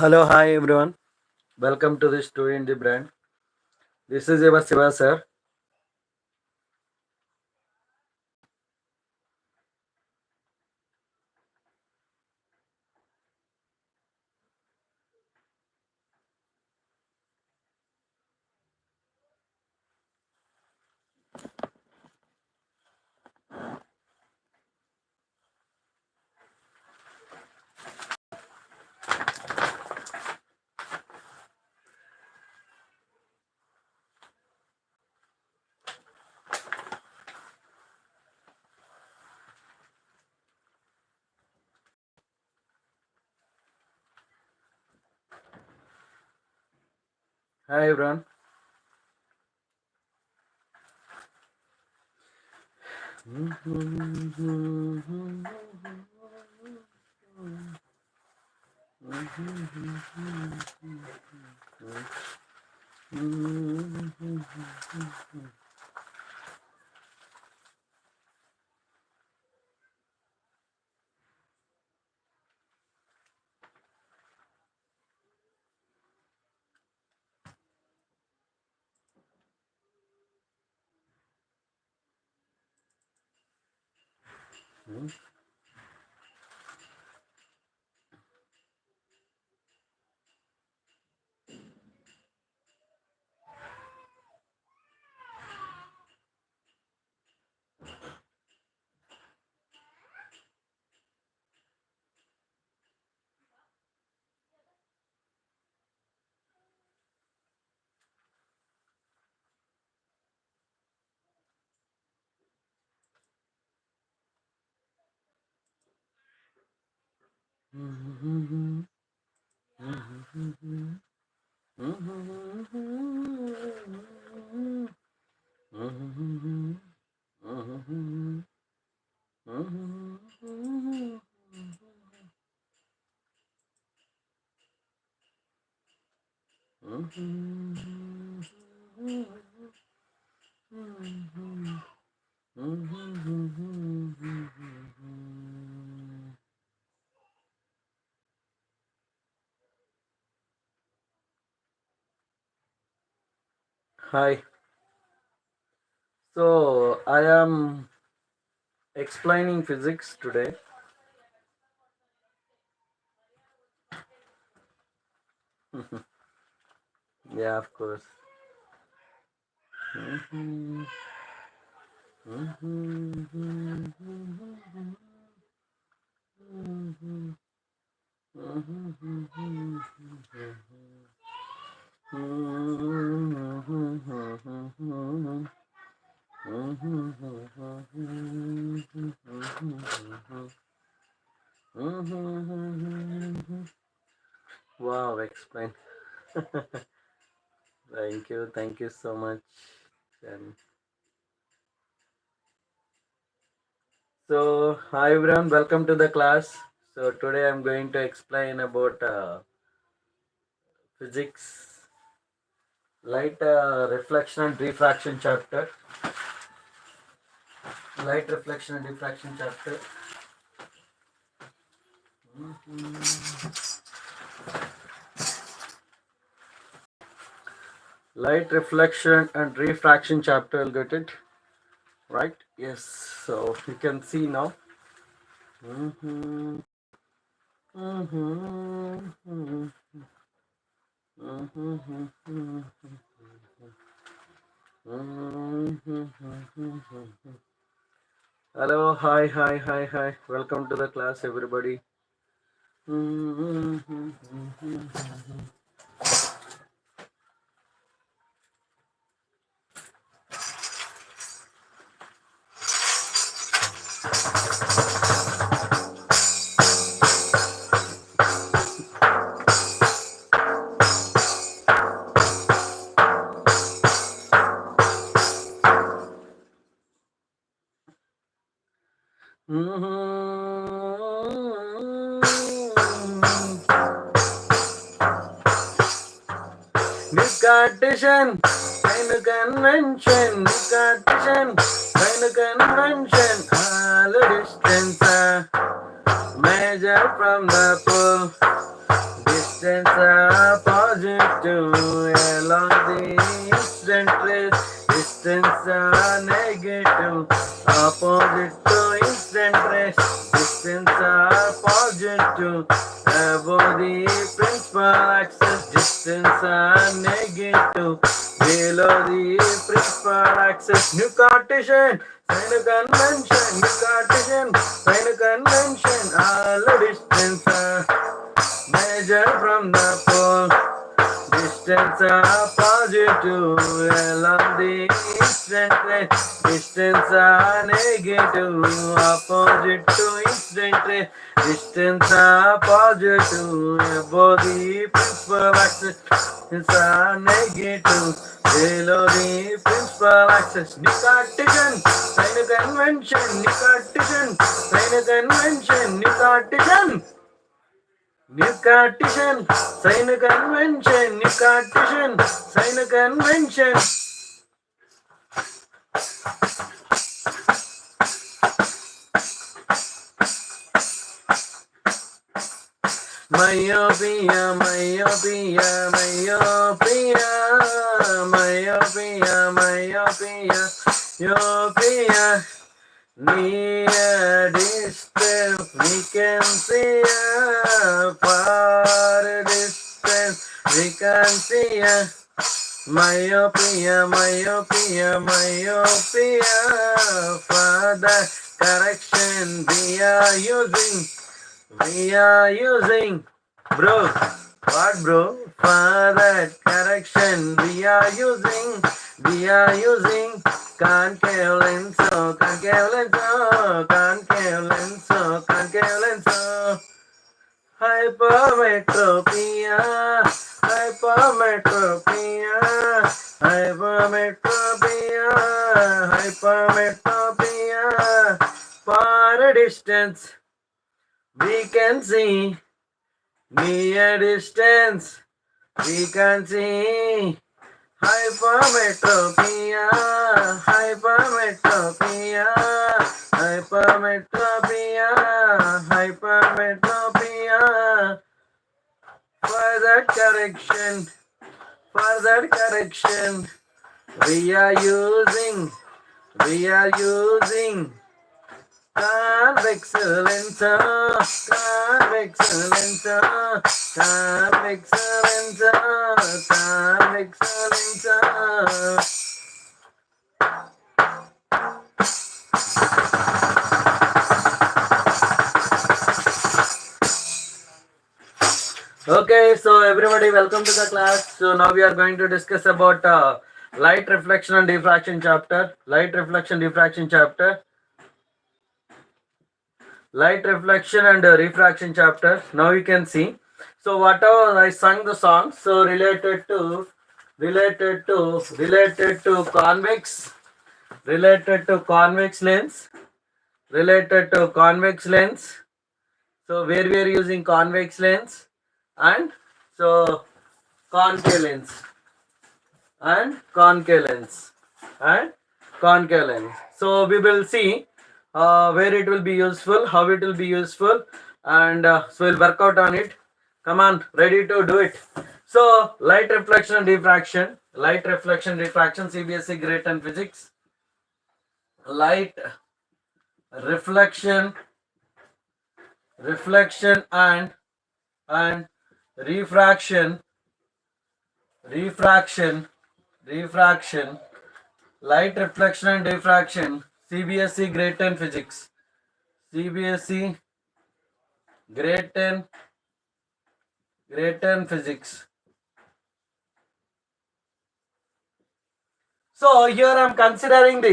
Hello, hi everyone. Welcome to this Two in the Brand. This is your Siva sir. Hi everyone. Hi. So I am explaining physics today. Yeah, of course. Wow, explain. Thank you so much. And so, hi everyone, welcome to the class. So today I'm going to explain about physics, light reflection and refraction chapter. Light reflection and diffraction chapter. Light reflection and refraction chapter, will get it right? Yes. So you can see now. Hello, hi. Welcome to the class, everybody. Discussion, kind of convention, discussion, kind of convention, all the distance measure from the pole, Distance are positive along the incident race. Distance are negative opposite to incident race. Distance are positive above the principal axis. Distance are negative below the principal axis. New Cartesian sign a convention. New Cartesian sign a convention. All the distance are measured from the pole. Distance are positive along the incident ray. Distance are negative opposite to incident ray. Distance are positive above the principal axis. Distance are negative below the principal axis. New Cartesian sign a convention. New Cartesian sign a convention. New Cartesian. New Cartesian sign a convention. New Cartesian sign a convention. Myopia, myopia, myopia, myopia, myopia, myopia. Near distance we can see a far distance we can see a myopia, myopia, myopia. For the correction we are using, bro. What, bro? For that correction we are using concave lens, oh, concave lens, oh, concave lens, oh, concave lens, oh. Hypermetropia, hypermetropia, hypermetropia, hypermetropia. For a distance we can see, near distance we can see. Hypermetropia, hypermetropia, hypermetropia, hypermetropia. For that correction, we are using convex lens, convex lens, convex lens, convex lens. Okay, so everybody, welcome to the class. So now we are going to discuss about light reflection and diffraction chapter. Light reflection, diffraction chapter. Light reflection and refraction chapter. Now you can see. So whatever I sung the song, so related to convex, related to convex lens, related to convex lens. So where we are using convex lens and so concave lens and concave lens and concave lens. So we will see where it will be useful, how it will be useful, and so we'll work out on it. Come on, ready to do it. So light reflection and diffraction, light reflection, diffraction, CBSE Grade-10 physics. Light reflection and refraction, light reflection and diffraction, CBSE Grade-10 physics, CBSE Grade-10 physics. So here I am considering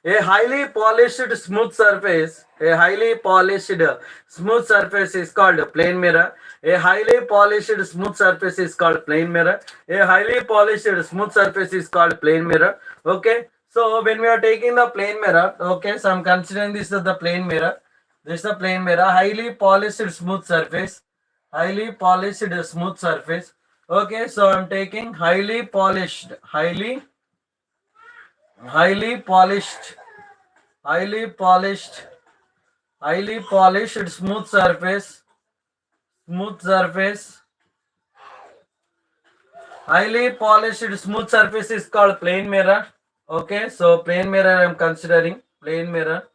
a highly polished smooth surface. A highly polished smooth surface is called plane mirror. A highly polished smooth surface is called plane mirror. A highly polished smooth surface is called plane mirror. Okay. So when we are taking the plane mirror, okay, so I am considering this is the plane mirror. This is the plane mirror. Highly polished smooth surface. Highly polished smooth surface. Okay. So I am taking highly polished smooth surface Highly polished smooth surface is called plane mirror. Okay, so plane mirror I am considering plane mirror.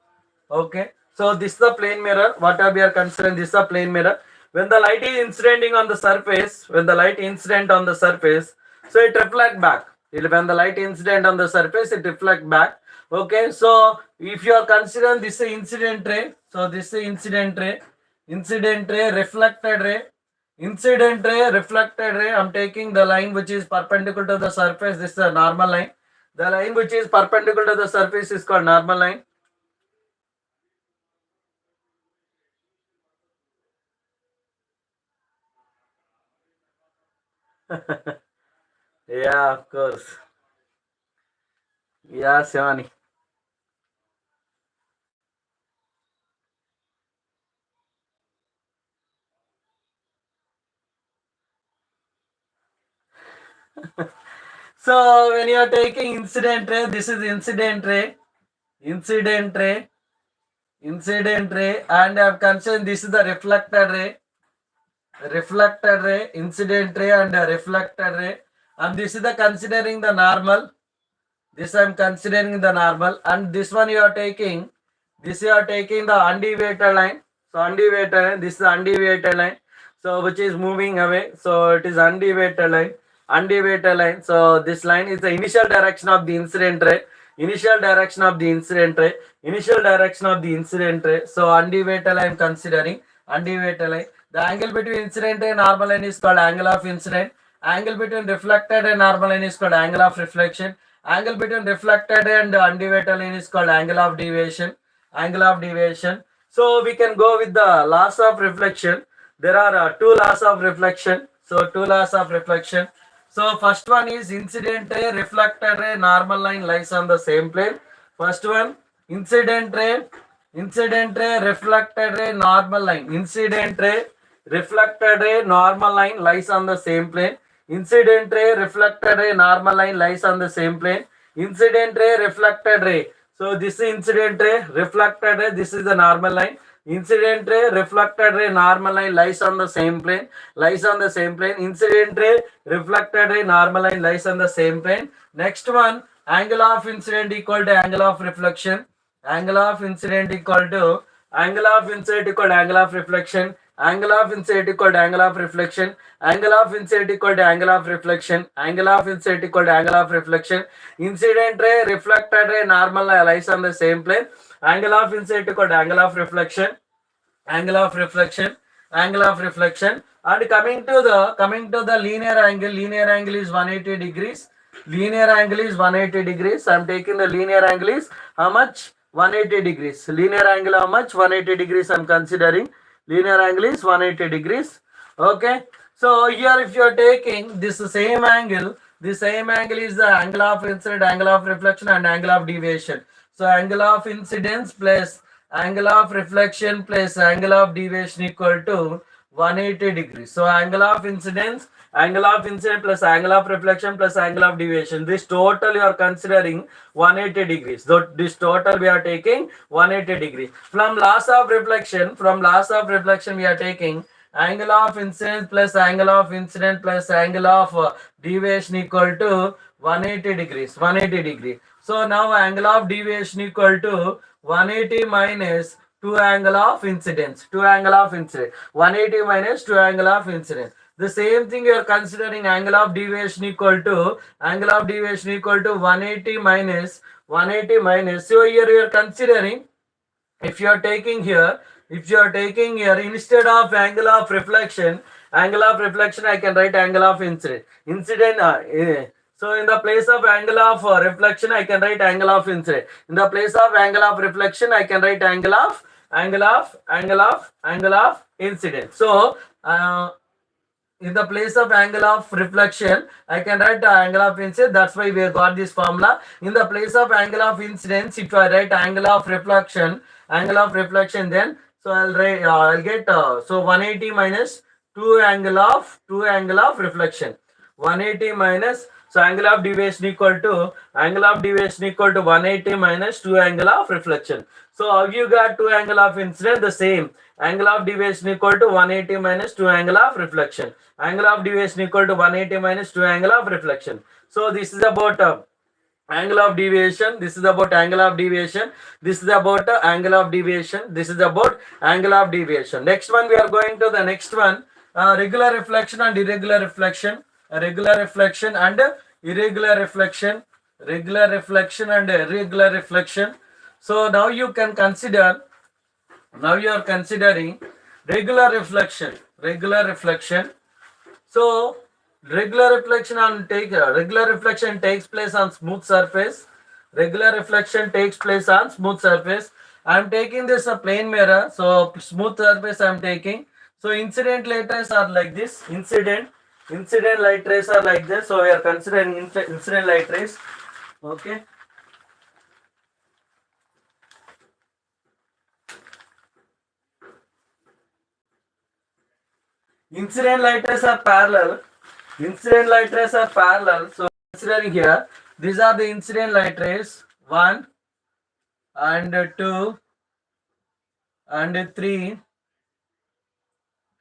Okay, so this is the plane mirror. What we are considering, this is a plane mirror. When the light is incidenting on the surface, when the light incident on the surface, so it reflect back. When the light incident on the surface, it reflect back. Okay, so if you are considering this is incident ray, so this is incident ray, reflected ray, incident ray, reflected ray. I'm taking the line which is perpendicular to the surface. This is a normal line. The line which is perpendicular to the surface is called normal line. Yeah, of course. Yeah, Shivani. So when you are taking incident ray, this is incident ray, incident ray, and I have considered this is the reflected ray, incident ray, and reflected ray, and this is the considering the normal. This I am considering the normal, and this one you are taking. This you are taking the undeviated line. So undeviated line. This is undeviated line. So which is moving away. So it is undeviated line. Undeviated line. So this line is the initial direction of the incident ray. Initial direction of the incident ray. Initial direction of the incident ray. So undeviated line considering undeviated line. The angle between incident and normal line is called angle of incident. Angle between reflected and normal line is called angle of reflection. Angle between reflected and undeviated line is called angle of deviation. Angle of deviation. So we can go with the laws of reflection. There are two laws of reflection. So two laws of reflection. So first one is incident ray, reflected ray, normal line lies on the same plane. First one, incident ray, reflected ray, normal line. Incident ray, reflected ray, normal line lies on the same plane. Incident ray, reflected ray, normal line lies on the same plane. Incident ray, reflected ray. So this is incident ray, reflected ray, this is the normal line. Incident ray, reflected ray, normal line lies on the same plane. Lies on the same plane. Incident ray, reflected ray, normal line lies on the same plane. Next one, angle of incident equal to angle of reflection. Angle of incident equal to angle of incident equal to angle of reflection. Angle of incident equal to angle of reflection. Angle of incident equal to angle of reflection. Angle of incident equal to angle of reflection. Incident ray, reflected ray, normal lies on the same plane. Angle of incident equal to angle of reflection. Angle of reflection. Angle of reflection. And coming to the linear angle. Linear angle is 180 degrees. Linear angle is 180 degrees. I am taking the linear angle is how much? 180 degrees. Linear angle how much? 180 degrees I am considering. Linear angle is 180 degrees. Okay. So here if you are taking this same angle, the same angle is the angle of incident, angle of reflection, and angle of deviation. So angle of incidence plus angle of reflection plus angle of deviation equal to 180 degrees. So angle of incidence plus angle of reflection plus angle of deviation. This total you are considering 180 degrees. So this total we are taking 180 degrees. From loss of reflection we are taking angle of incidence plus angle of incident plus angle of deviation equal to 180 degrees. 180 degrees. So now angle of deviation equal to 180 minus 2 angle of incidence. 2 angle of incidence. 180 minus 2 angle of incidence. The same thing you are considering angle of deviation equal to 180 minus 180 minus. So here you are considering if you are taking here instead of angle of reflection I can write angle of incident. So in the place of angle of reflection I can write angle of incident. In the place of angle of reflection I can write angle of incident. So in the place of angle of reflection I can write the angle of incidence. That's why we have got this formula. In the place of angle of incidence, if I write angle of reflection then so I'll write I'll get so 180 minus 2 angle of reflection. 180 minus So angle of deviation equal to 180 minus 2 angle of reflection. So how you got 2 angle of incident? The same. Angle of deviation equal to 180 minus 2 angle of reflection. Angle of deviation equal to 180 minus 2 angle of reflection. So this is about angle of deviation. This is about angle of deviation. This is about angle of deviation. This is about angle of deviation. Next one, we are going to the next one. Regular reflection and irregular reflection. Regular reflection and irregular reflection. Regular reflection and irregular reflection. So now you can consider. Now you are considering regular reflection. Regular reflection. So regular reflection takes place on smooth surface. Regular reflection takes place on smooth surface. I am taking this a plane mirror. So smooth surface I am taking. So incident light rays are like this. Incident light rays are like this. So we are considering incident light rays. Okay. Incident light rays are parallel. Incident light rays are parallel. So considering here, these are the incident light rays 1 and 2 and 3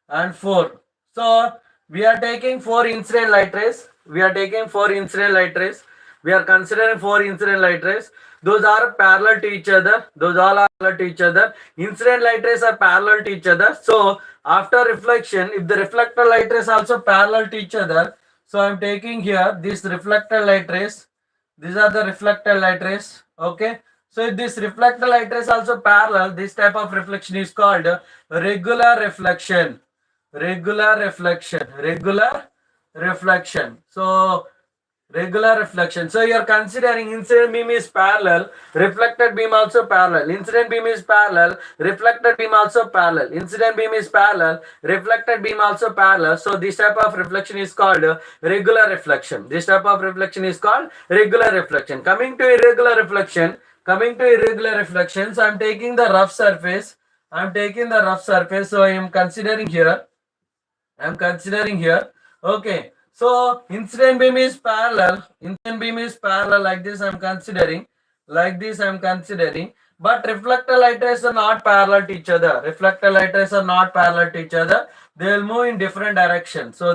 and 4. So we are taking 4 incident light rays. We are taking 4 incident light rays. We are considering 4 incident light rays. Those are parallel to each other. Those all are parallel to each other. Incident light rays are parallel to each other. So after reflection, if the reflector light rays also parallel to each other, so I am taking here this reflector light rays. These are the reflector light rays. Okay. So if this reflector light rays also parallel, this type of reflection is called regular reflection. Regular reflection. Regular reflection. So regular reflection. So you are considering incident beam is parallel, reflected beam also parallel. Incident beam is parallel, reflected beam also parallel. Incident beam is parallel, reflected beam also parallel. So this type of reflection is called regular reflection. This type of reflection is called regular reflection. Coming to irregular reflection. So I am taking the rough surface. So I am considering here. Okay. So incident beam is parallel. Like this I am considering. But reflector light rays are not parallel to each other. They will move in different direction. So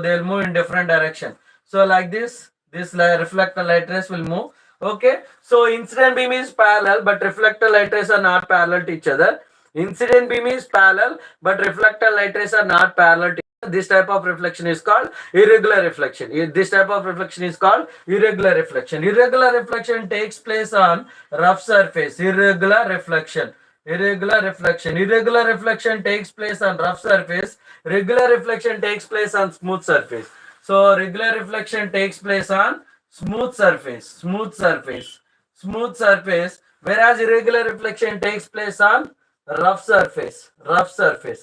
like this reflector light rays will move. Okay. So incident beam is parallel, but reflector light rays are not parallel to each other. Incident beam is parallel, but reflector light rays are not parallel to this type of reflection is called irregular reflection. Irregular reflection takes place on rough surface. Irregular reflection takes place on rough surface. Regular reflection takes place on smooth surface. So regular reflection takes place on smooth surface. Whereas irregular reflection takes place on rough surface.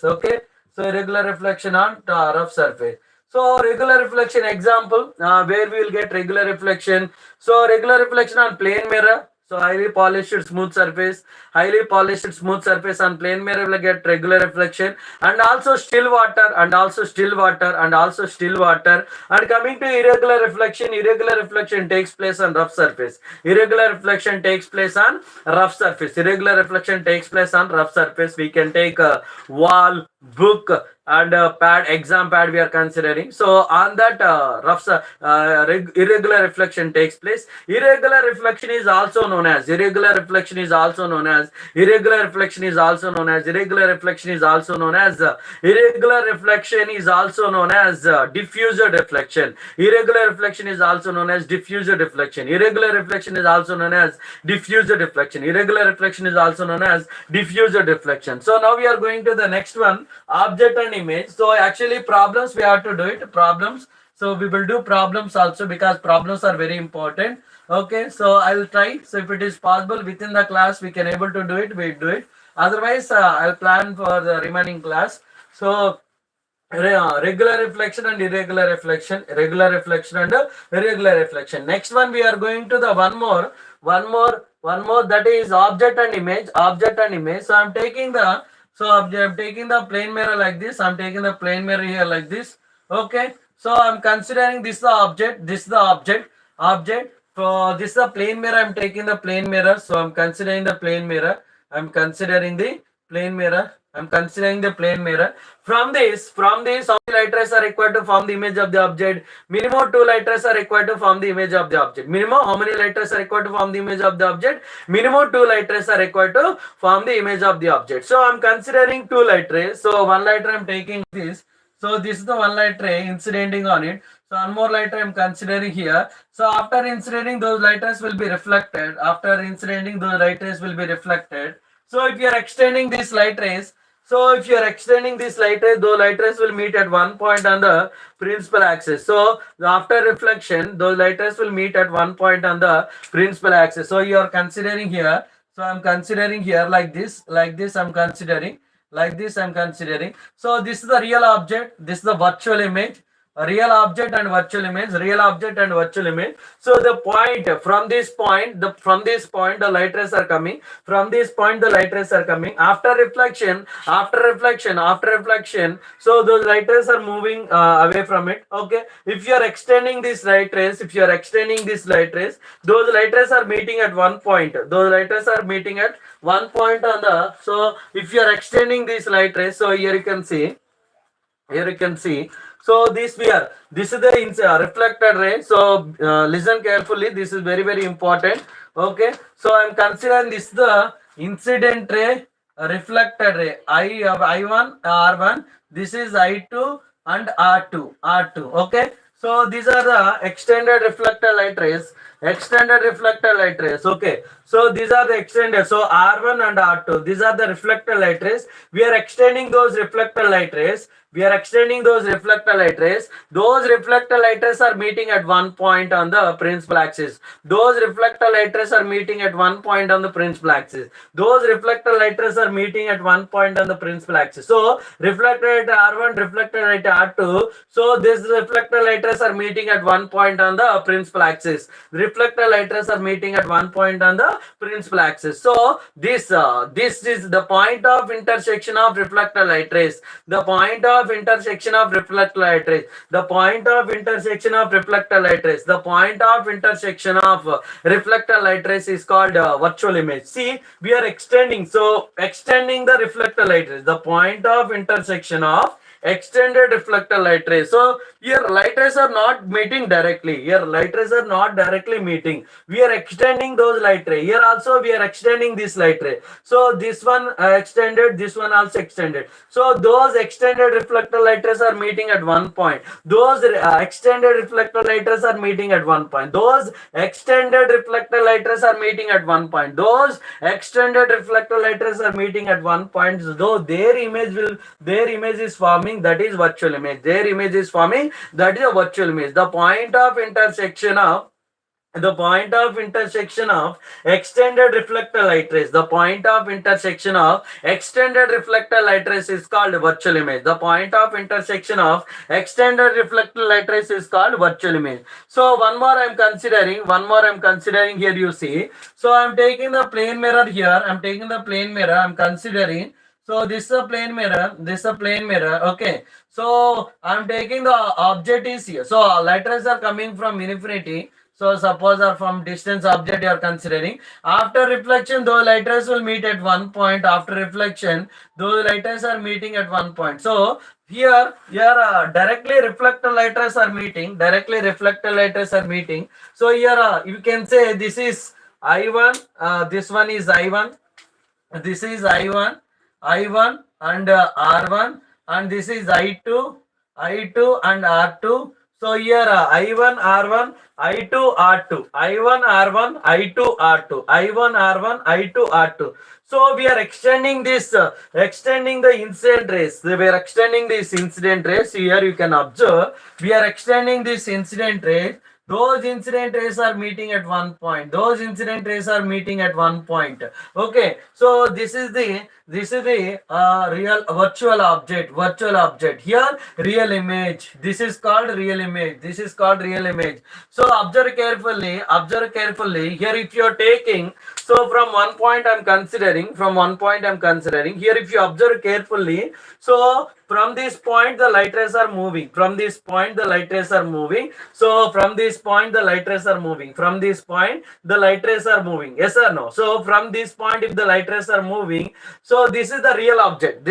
Okay. So irregular reflection on rough surface. So regular reflection example, where we will get regular reflection. So regular reflection on plane mirror. So highly polished smooth surface on plane mirror will get regular reflection, and also still water. And coming to irregular reflection takes place on rough surface. We can take a wall, book, and pad, exam pad we are considering. So on that irregular reflection takes place. Irregular reflection is also known as diffuser deflection. So now we are going to the next one, object and image. So actually problems we have to do it. So we will do problems also, because problems are very important. Okay, so I will try. So if it is possible within the class we can able to do it, we do it. Otherwise I'll plan for the remaining class. So regular reflection and irregular reflection. Next one we are going to the one more, that is object and image. So I'm taking the plane mirror like this. I'm taking the plane mirror here like this. Okay. So I'm considering this is the object. object. So this is the plane mirror. I'm taking the plane mirror. So I'm considering the plane mirror. I'm considering the plane mirror. I'm considering the plane mirror. From this, how many light rays are required to form the image of the object? Minimum 2 light rays are required to form the image of the object. Minimum how many light rays are required to form the image of the object? Minimum 2 light rays are required to form the image of the object. So I'm considering 2 light rays. So 1 light ray I'm taking this. So this is the 1 light ray incidenting on it. So one more light ray I'm considering here. So after incidentating, those light rays will be reflected. After incidenting, those light rays will be reflected. So if you are extending these light rays, those light rays will meet at one point on the principal axis. So after reflection, those light rays will meet at one point on the principal axis. So you are considering here. So I'm considering here like this, I'm considering. Like this I'm considering. So this is the real object, this is the virtual image. A real object and virtual image, real object and virtual image. So the point, from this point the light rays are coming. From this point the light rays are coming. After reflection, so those light rays are moving away from it. Okay, if you are extending these light rays, those light rays are meeting at one point. Those light rays are meeting at one point on the. So if you are extending these light rays, so here you can see. So this is the reflected ray. So listen carefully, this is very very important. Okay, so I'm considering this the incident ray, reflected ray. I have I1, R1, this is I2 and R2. Okay, so these are the extended reflected light rays. Okay, so these are the extended. So R1 and R2, these are the reflected light rays. We are extending those reflected light rays. Those reflected light rays are meeting at one point on the principal axis. Those reflected light rays are meeting at one point on the principal axis. So reflected light R1, reflected light R2. So this reflected light rays are meeting at one point on the principal axis. Reflected light rays are meeting at one point on the principal axis. So this is the point of intersection of reflected light rays. The point of intersection of reflected light rays. The point of intersection of reflected light rays. The point of intersection of reflected light rays is called virtual image. See, we are extending. So extending the reflected light rays. The point of intersection of extended reflected light rays. So here light rays are not meeting directly. We are extending those light rays. Here also we are extending this light ray. So this one extended, this one also extended. So those extended reflected light rays are meeting at one point. Those extended reflected light rays are meeting at one point. Those extended reflected light rays are meeting at one point. Those extended reflected light rays are meeting at one point. So their image is forming, that is virtual image. Their image is forming, that is a virtual image. The point of intersection of extended reflected light rays. The point of intersection of extended reflected light rays is called virtual image. The point of intersection of extended reflected light rays is called virtual image. So one more I'm considering here, you see. So I'm taking the plane mirror here. I'm considering. So this is a plane mirror. Okay. So I'm taking the object is here. So light rays are coming from infinity. So suppose or from distance object you are considering. After reflection, those light rays will meet at one point. After reflection, those light rays are meeting at one point. So here directly reflected light rays are meeting. So here you can say this is I1. This one is I1. This is I1 and R1, and this is I2 and R2. So here I1 R1 I2 R2, I1 R1 I2 R2, I1 R1 I2 R2. So we are extending this, extending the incident rays. We are extending this incident rays. Here you can observe we are extending this incident rays. Those incident rays are meeting at one point. Okay. So this is the this is the real virtual object. Here real image, this is called real image, this is called real image. So observe carefully, here if you are taking, so from one point I'm considering, here if you observe carefully, so from this point the light rays are moving, so from this point the light rays are moving, yes or no? So from this point if the light rays are moving, so this is the real object,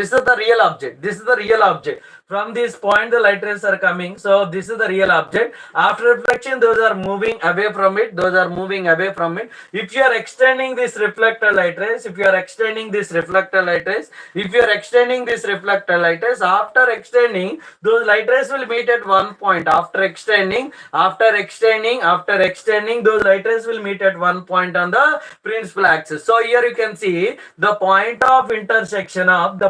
from this point the light rays are coming, so this is the real object. After reflection those are moving away from it, if you are extending this reflector light rays, after extending, those light rays will meet at one point. After extending, those light rays will meet at one point on the principal axis. So here you can see the point of intersection of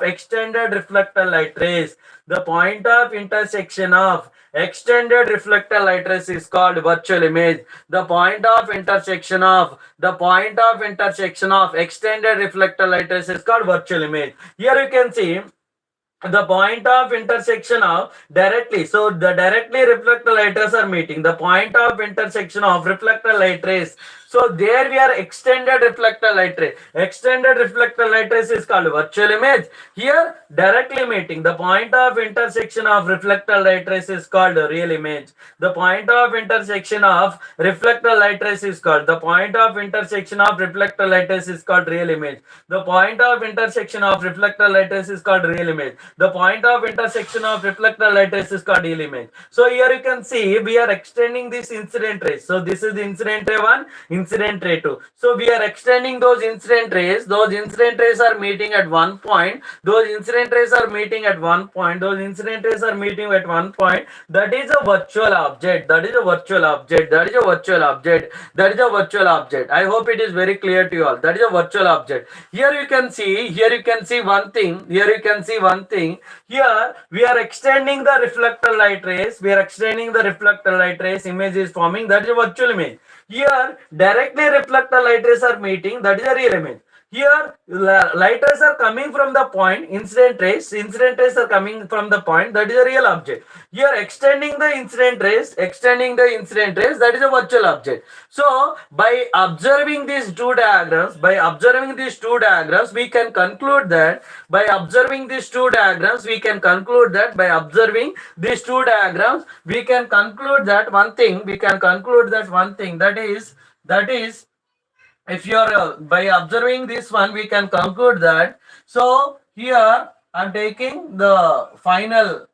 extended reflector light rays. The point of intersection of extended reflector light rays is called virtual image. The point of intersection of extended reflector light rays is called virtual image. Here you can see the point of intersection of directly, so the directly reflector light rays are meeting, the point of intersection of reflector light rays, so there we are extended reflector light ray. Extended reflector light rays is called virtual image. Here directly meeting, the point of intersection of reflector light rays is called real image. The point of intersection of reflector light rays is called, real image. The point of intersection of reflector light rays is called real image. The point of intersection of reflector light rays is called real image. So here you can see we are extending this incident rays. So this is the incident ray 1, incident ray 2. So we are extending those incident rays. Those incident rays are meeting at one point. That is a virtual object. I hope it is very clear to you all. That is a virtual object. Here you can see one thing. Here we are extending the reflector light rays. Image is forming. That is a virtual image. Here directly reflector light rays are meeting, that is a real image. Here light rays are coming from the point, incident rays are coming from the point, that is a real object. Here extending the incident rays, that is a virtual object. So by observing these two diagrams, we can conclude that that is if you are by observing this one, we can conclude that. So here I am taking the final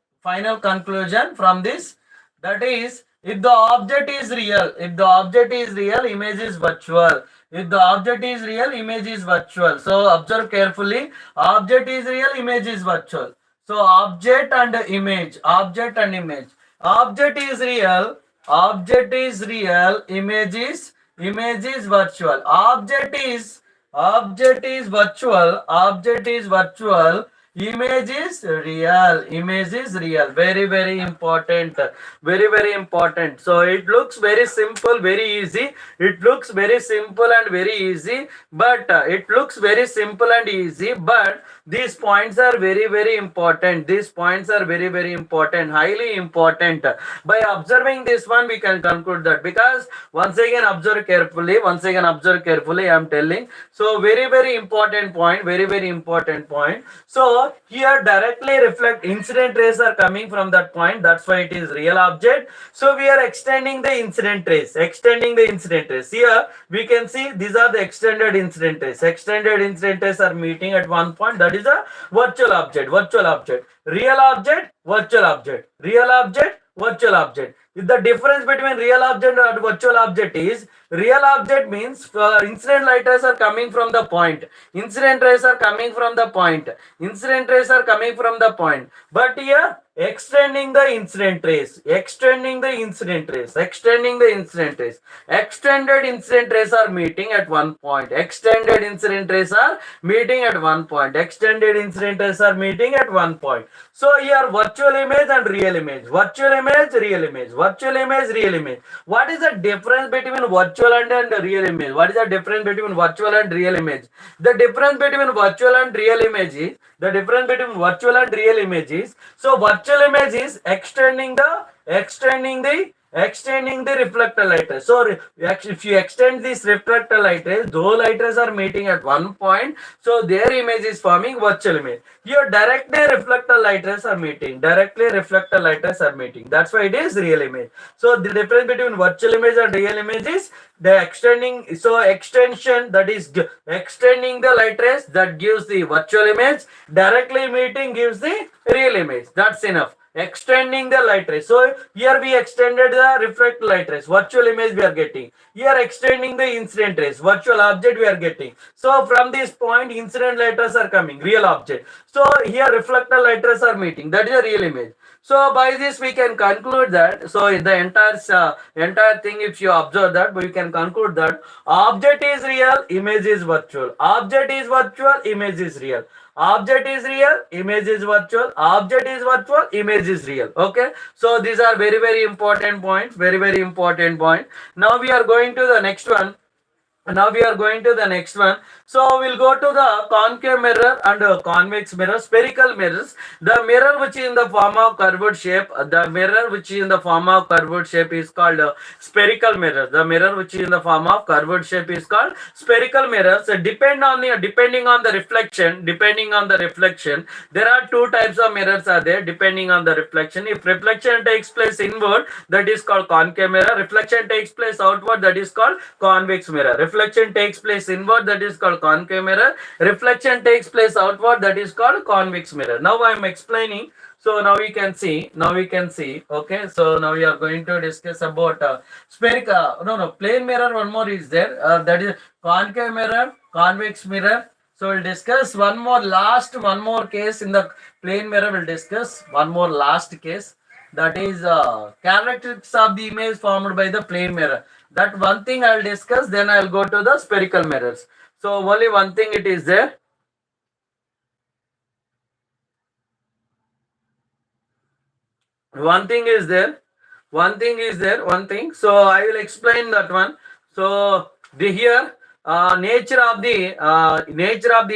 conclusion from this, that is, if the object is real, image is virtual. So observe carefully, object is real, image is virtual. So object and image. Object is real, image is virtual. Object is virtual, image is real. Very important. So it looks very simple, very easy. But these points are very important. Highly important. By observing this one, we can conclude that, because once again observe carefully, I am telling. So very important point. So here directly reflect incident rays are coming from that point, that's why it is real object. So we are extending the incident rays. Here we can see these are the extended incident rays. Are meeting at one point, that is a virtual object. Real object, virtual object. The difference between real object and virtual object is, real object means incident light rays are coming from the point. But here extending the incident rays. Extended incident rays are meeting at one point. So here virtual image and real image. What is the difference between virtual virtual and real image. What is the difference between virtual and real image? The difference between virtual and real image is so virtual image is extending the reflector light rays. So if you extend this reflector light rays, those light rays are meeting at one point, so their image is forming virtual image. Here directly reflector light rays are meeting. That's why it is real image. So the difference between virtual image and real image is the extending. So extension, that is extending the light rays, that gives the virtual image. Directly meeting gives the real image. That's enough. Extending the light rays. So here we extended the reflected light rays, virtual image we are getting. Here extending the incident rays, virtual object we are getting. So from this point incident light rays are coming, real object. So here reflected light rays are meeting, that is a real image. So by this we can conclude that, so the entire thing, if you observe that, we can conclude that object is real, image is virtual. Object is virtual, image is real. Object is real, image is virtual. Object is virtual, image is real. Okay, so these are very important points, very important point. Now we are going to the next one. So we'll go to the concave mirror and convex mirror, spherical mirrors. The mirror which is in the form of curved shape, is called spherical mirror. The mirror which is in the form of curved shape is called spherical mirror. So depending on the reflection, there are two types of mirrors are there depending on the reflection. If reflection takes place inward, that is called concave mirror. Reflection takes place outward, that is called convex mirror. Reflection takes place inward, that is called concave mirror. Reflection takes place outward, that is called convex mirror. Now I am explaining. So now we can see. Okay, so now we are going to discuss about spherical. Plane mirror. One more is there. That is concave mirror, convex mirror. So we'll discuss one more case in the plane mirror. We'll discuss one more last case. That is characteristics of the image formed by the plane mirror. That one thing I will discuss, then I will go to the spherical mirrors. So only one thing it is there. One thing. So I will explain that one. So here nature of the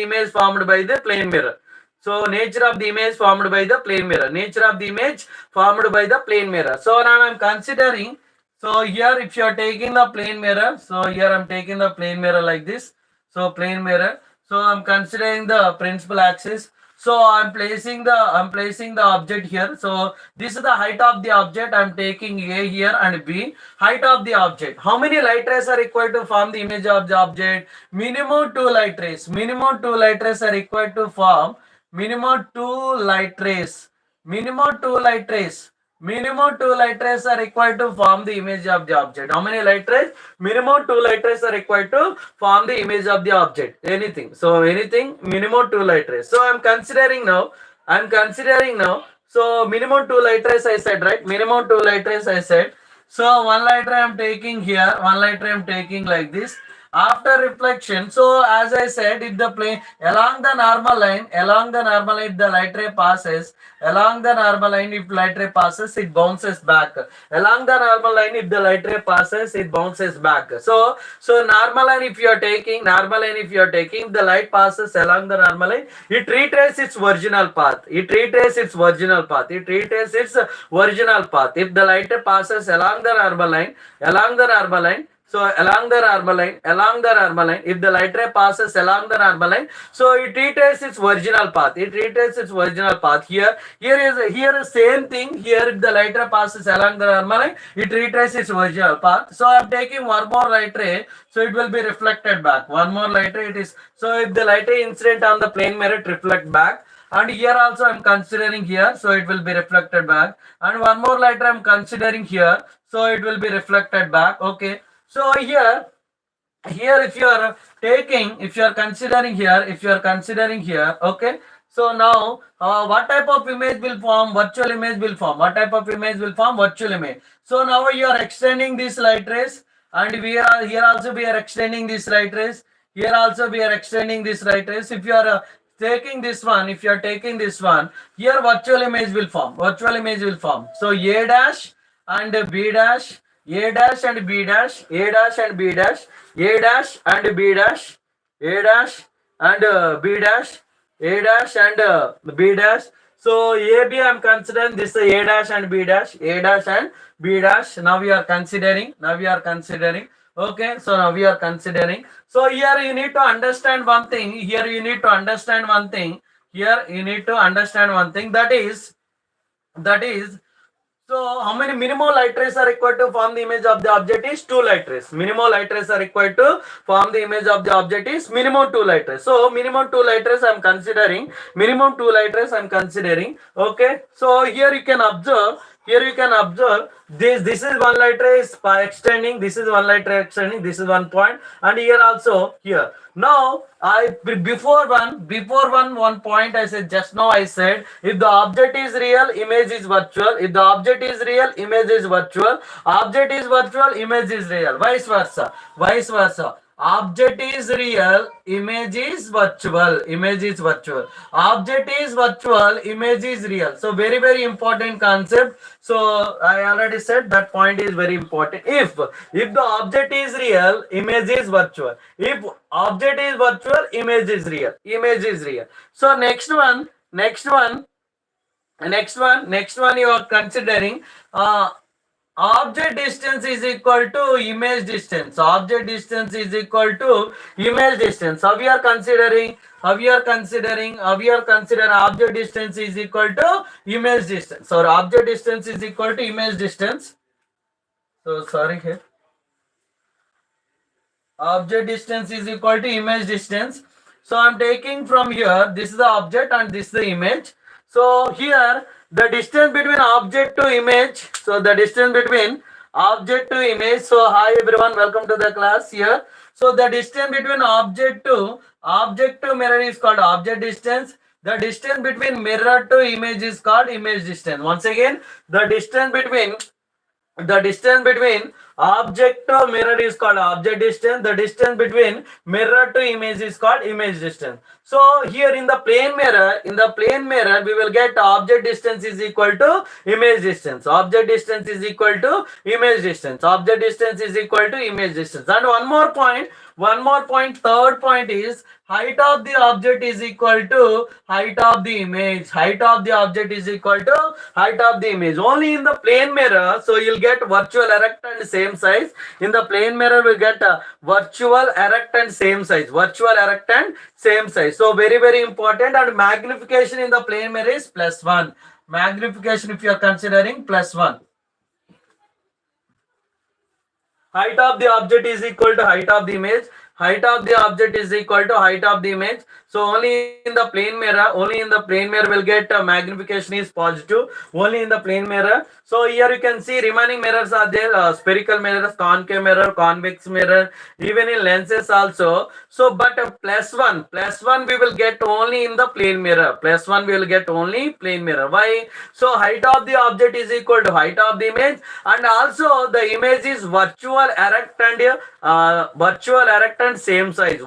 image formed by the plane mirror. So nature of the image formed by the plane mirror. So now I am considering. So here if you are taking the plane mirror, so here I am taking the plane mirror like this. So plane mirror. So I am considering the principal axis. So I am placing the object here. So this is the height of the object. I am taking A here and B. Height of the object. How many light rays are required to form the image of the object? Minimum 2 light rays. Minimum 2 light rays are required to form. Minimum 2 light rays are required to form the image of the object. How many light rays? Minimum 2 light rays are required to form the image of the object. Anything. So anything, minimum 2 light rays. So I'm considering now. So minimum 2 light rays I said, right? Minimum 2 light rays I said. So 1 light ray I am taking here. 1 light ray I am taking like this. After reflection, so as I said, if the plane along the normal line, if the light ray passes, it bounces back. Along the normal line, if the light ray passes, it bounces back. So normal line if you are taking, the light passes along the normal line, it retraces its original path. If the light ray passes along the normal line, so along the normal line, if the light ray passes along the normal line, so it retraces its original path. Here is same thing. Here if the light ray passes along the normal line, it retraces its original path. So I am taking one more light ray, so it will be reflected back. One more light ray it is. So if the light ray incident on the plane mirror, it reflect back. And here also I am considering here, so it will be reflected back. And one more light ray I am considering here, so it will be reflected back. Okay. So here if you are considering here, okay. So now what type of image will form? Virtual image will form. Virtual image. So now you are extending these light rays, and here also we are extending these light rays. If you are taking this one, here virtual image will form. So A dash and B dash A dash and B dash, A dash and B dash, A dash and B dash, A dash and B dash, A dash and B dash. So AB I'm considering this A dash and B dash, A dash and B dash. Now we are considering. Okay, so now we are considering. So here you need to understand one thing. Here you need to understand one thing. That is so how many minimal light rays are required to form the image of the object is 2 light rays. Minimum light rays are required to form the image of the object is minimum 2 light rays. So minimum 2 light rays I am considering. Okay. So here you can observe. This is one light ray is extending. This is one light ray extending. This is one point, and here also here. Now before one point I said just now I said if the object is real, image is virtual. If the object is real, image is virtual. Object is virtual, image is real. Vice versa. Object is real, image is virtual. Object is virtual, image is real. So very important concept. So I already said that point is very important. If the object is real, image is virtual. If object is virtual, image is real. So next one you are considering object distance is equal to image distance. How we are considering object distance is equal to image distance. So object distance is equal to image distance. So sorry here. Object distance is equal to image distance. So I'm taking from here, this is the object and this is the image. So here the distance between object to image. So the distance between object to image. So hi everyone, welcome to the class here. So the distance between object to mirror is called object distance. The distance between mirror to image is called image distance. Once again, the distance between object to mirror is called object distance. The distance between mirror to image is called image distance. So here in the plane mirror, we will get object distance is equal to image distance. And one more point, third point is height of the object is equal to height of the image. Only in the plane mirror, so you'll get virtual, erect and same size. In the plane mirror, we get virtual, erect and same size. So very important. And magnification in the plane mirror is +1. Magnification if you are considering +1. Height of the object is equal to height of the image. So only in the plane mirror will get magnification is positive. Only in the plane mirror. So here you can see remaining mirrors are there. Spherical mirrors, concave mirror, convex mirror, even in lenses also. So but +1 we will get only in the plane mirror. Why? So height of the object is equal to height of the image, and also the image is virtual, erect and same size.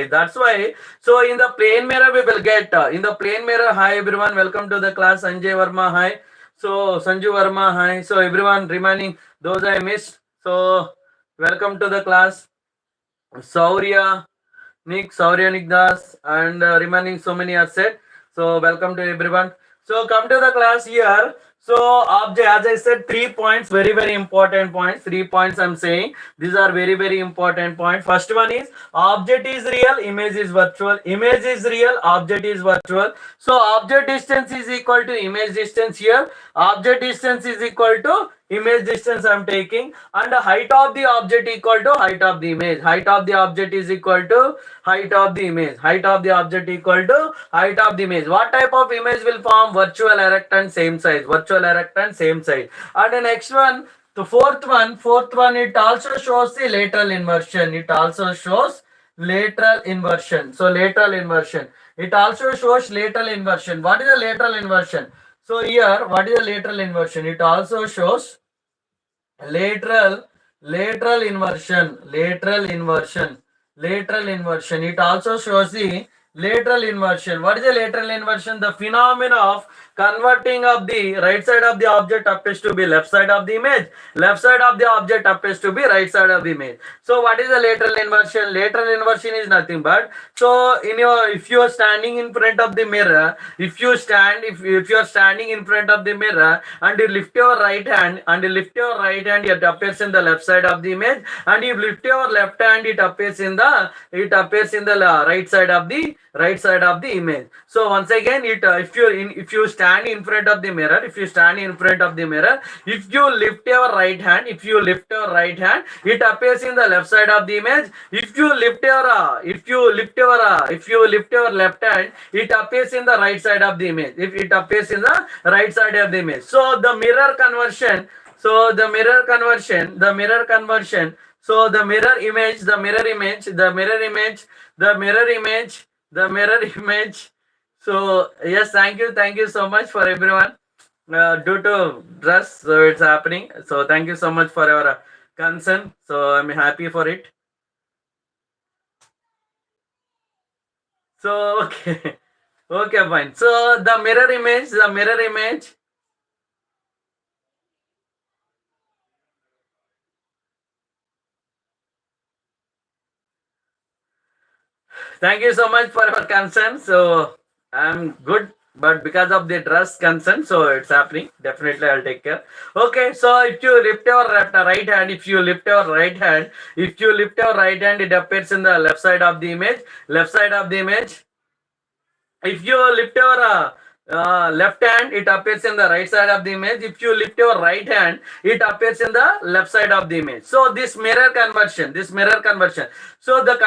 That's why. So in the plane mirror we will get hi everyone, welcome to the class. Sanjay Verma, hi. So Sanju Verma, hi. So everyone remaining, those I missed. So welcome to the class. Saurya Nikdas, and remaining so many are said. So welcome to everyone. So come to the class here. So object, as I said, 3 points, very important points. 3 points I'm saying. These are very important points. First one is object is real, image is virtual. Image is real, object is virtual. So object distance is equal to image distance here. Object distance is equal to image distance I'm taking, and the height of the object equal to height of the image. Height of the object is equal to height of the image. What type of image will form? Virtual, erect and same size. And the next one, the fourth one, it also shows the lateral inversion. So lateral inversion. It also shows lateral inversion. What is the lateral inversion? So here, what is the lateral inversion? It also shows lateral inversion. It also shows the Lateral inversion. What is the lateral inversion? The phenomena of converting of the right side of the object appears to be left side of the image. Left side of the object appears to be right side of the image. So what is the lateral inversion? Lateral inversion is nothing but, so if you are standing in front of the mirror, if you are standing in front of the mirror and you lift your right hand it appears in the left side of the image, and you lift your left hand it appears in the right side of the image. So once again, if you stand in front of the mirror, if you lift your right hand, it appears in the left side of the image. If you lift your left hand, it appears in the right side of the image. If it appears in the right side of the image. So the mirror conversion. So the mirror conversion. So the mirror image. So yes, thank you so much for everyone. Due to dress, so it's happening. So thank you so much for your concern. So I'm happy for it. So okay, okay, fine. So the mirror image. Thank you so much for your concern. So I'm good, but because of the dress concern, so it's happening. Definitely, I'll take care. Okay, so if you lift your right hand, it appears in the left side of the image. If you lift your left hand, it appears in the right side of the image. If you lift your right hand, it appears in the left side of the image. So this mirror conversion. So the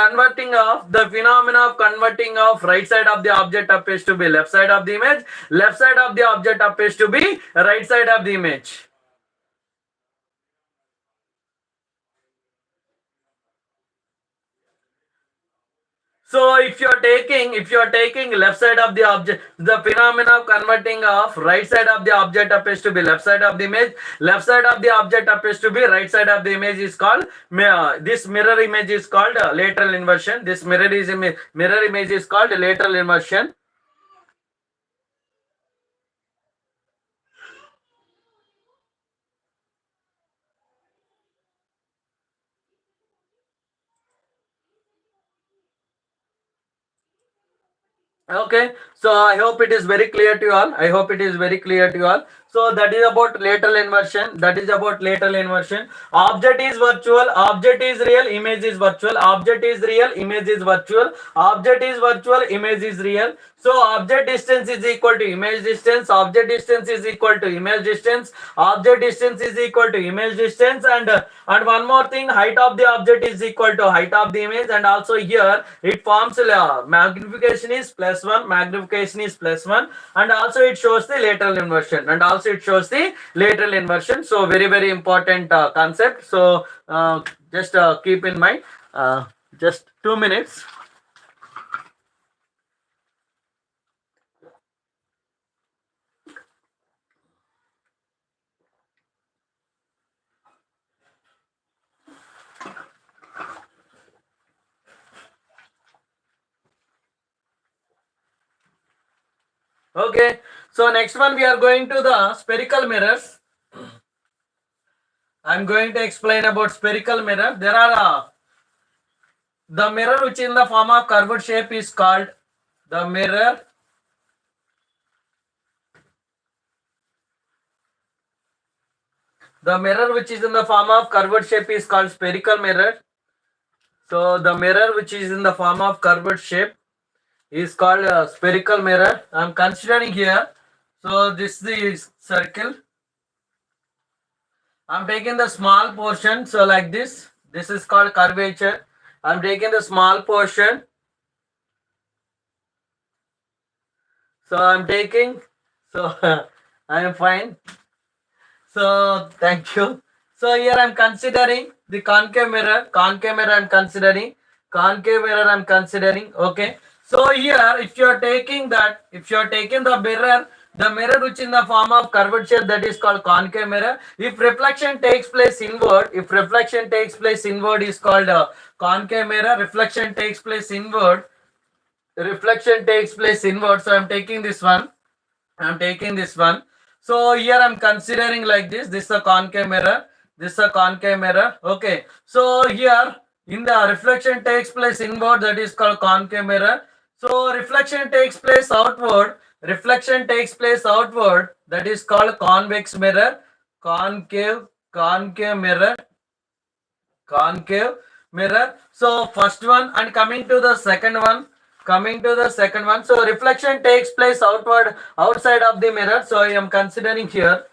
phenomena of converting of right side of the object appears to be left side of the image. Left side of the object appears to be right side of the image. So if you are taking left side of the object, the phenomena of converting of right side of the object appears to be left side of the image. Left side of the object appears to be right side of the image is called this mirror image is called lateral inversion. This mirror image is called lateral inversion. Okay, so I hope it is very clear to you all. So that is about lateral inversion. Object is virtual, object is real, image is virtual. Object is real, image is virtual. Object is virtual, image is real. So object distance is equal to image distance. Object distance is equal to image distance. Object distance is equal to image distance. And one more thing, height of the object is equal to height of the image. And also here it forms magnification is +1. And also it shows the lateral inversion. So very important concept. So just keep in mind. Just 2 minutes. Okay, so next one we are going to the spherical mirrors. I'm going to explain about spherical mirror. There are the mirror which in the form of curved shape is called the mirror. The mirror which is in the form of curved shape is called spherical mirror. So the mirror which is in the form of curved shape is called a spherical mirror. I'm considering here. So this is the circle. I'm taking the small portion. So like this. This is called curvature. I'm taking the small portion. So I'm taking. So I am fine. So thank you. So here I'm considering the concave mirror. I'm considering. Okay. So here, if you are taking the mirror which in the form of curved shape, that is called concave mirror. If reflection takes place inward, is called concave mirror. Reflection takes place inward reflection takes place inward. So I'm taking this one. I'm taking this one. So here I'm considering like this. This is a concave mirror. This is a concave mirror. Okay. So here in the reflection takes place inward. That is called concave mirror. So reflection takes place outward. Reflection takes place outward. That is called convex mirror. Concave mirror. Concave mirror. So first one, and coming to the second one. So reflection takes place outward, outside of the mirror. So I am considering here.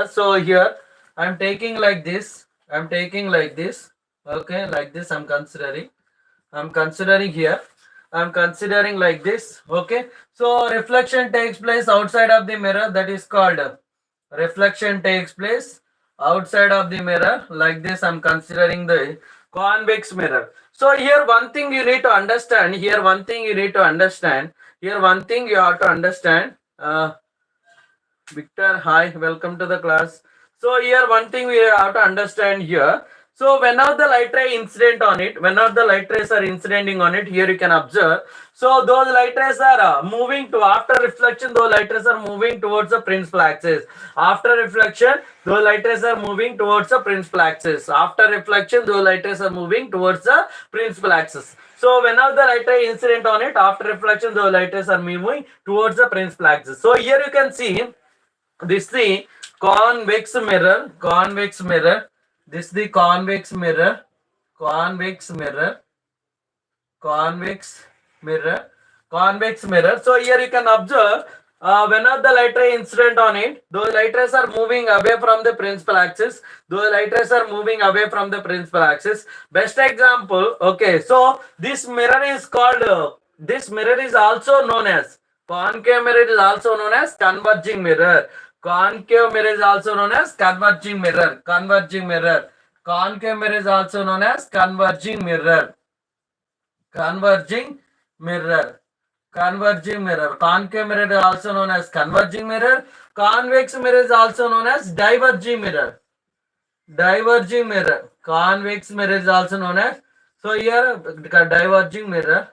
So here I'm taking like this. Okay, like this I'm considering here. I'm considering like this. Okay. So reflection takes place outside of the mirror. That is called reflection takes place outside of the mirror. Like this I'm considering the convex mirror. So here one thing you need to understand. Here one thing you have to understand. Victor, hi, welcome to the class. So here one thing we have to understand here. So whenever the light ray incident on it, whenever the light rays are incidenting on it, here you can observe. So those light rays are moving to, after reflection, those light rays are moving towards the principal axis. After reflection, those light rays are moving towards the principal axis. After reflection, those light rays are moving towards the principal axis. So whenever the light ray incident on it, after reflection, those light rays are moving towards the principal axis. So here you can see this is the convex mirror. This is the convex mirror. So here you can observe whenever the light ray incident on it, those light rays are moving away from the principal axis. Best example. Okay, so this mirror is called. This mirror is also known as concave mirror. Is also known as converging mirror. Concave mirror is also known as converging mirror. Concave mirror is also known as converging mirror. Concave mirror is also known as converging mirror. Convex mirror is also known as diverging mirror. Convex mirror is also known as, so here diverging mirror.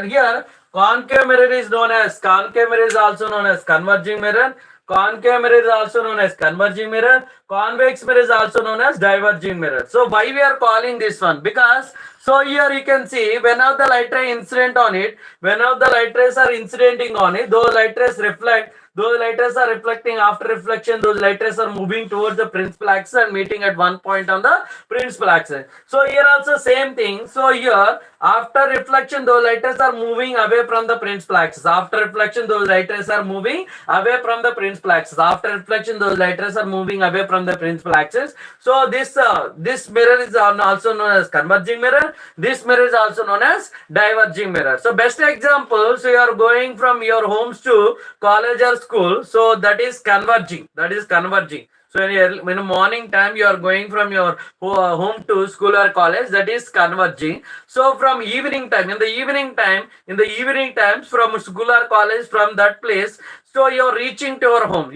Here concave mirror is also known as converging mirror. Concave mirror is also known as converging mirror. Convex mirror is also known as diverging mirror. So why we are calling this one? Because so here you can see whenever the light ray incident on it, whenever the light rays are incidenting on it, those light rays reflect. Those light rays are reflecting. After reflection, those light rays are moving towards the principal axis and meeting at one point on the principal axis. So here also same thing. So here after reflection, those light rays are moving away from the principal axis. After reflection, those light rays are moving away from the principal axis. After reflection, those light rays are moving away from the principal axis. So this mirror is also known as converging mirror. This mirror is also known as diverging mirror. So best example, so you are going from your homes to college or school, so that is converging. So in the morning time you are going from your home to school or college, that is converging. So from evening time, in the evening times from school or college, from that place, so you are reaching to your home.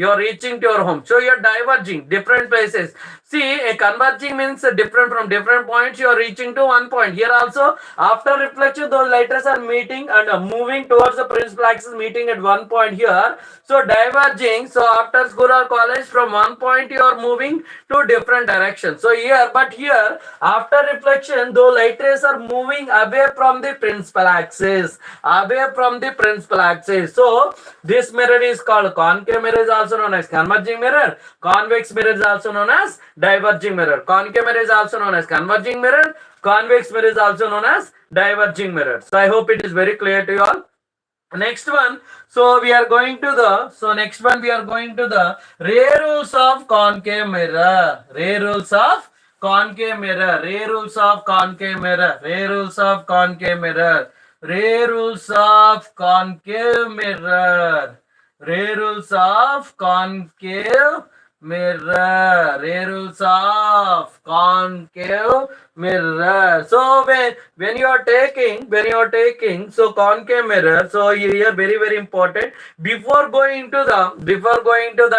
So you are diverging different places. See, a converging means different, from different points you are reaching to one point. Here also after reflection, those light rays are meeting and moving towards the principal axis, meeting at one point here. So diverging. So after school or college, from one point you are moving to different directions. So here, but here after reflection, those light rays are moving away from the principal axis. So this mirror is called concave mirror, is also known as converging mirror. Convex mirror is also known as diverging mirror. Concave mirror is also known as converging mirror. Convex mirror is also known as diverging mirror. So I hope it is very clear to you all. Next one, so we are going to the ray rules of concave mirror. Ray rules of concave mirror. So when you are taking so concave mirror, so here very important, before going to the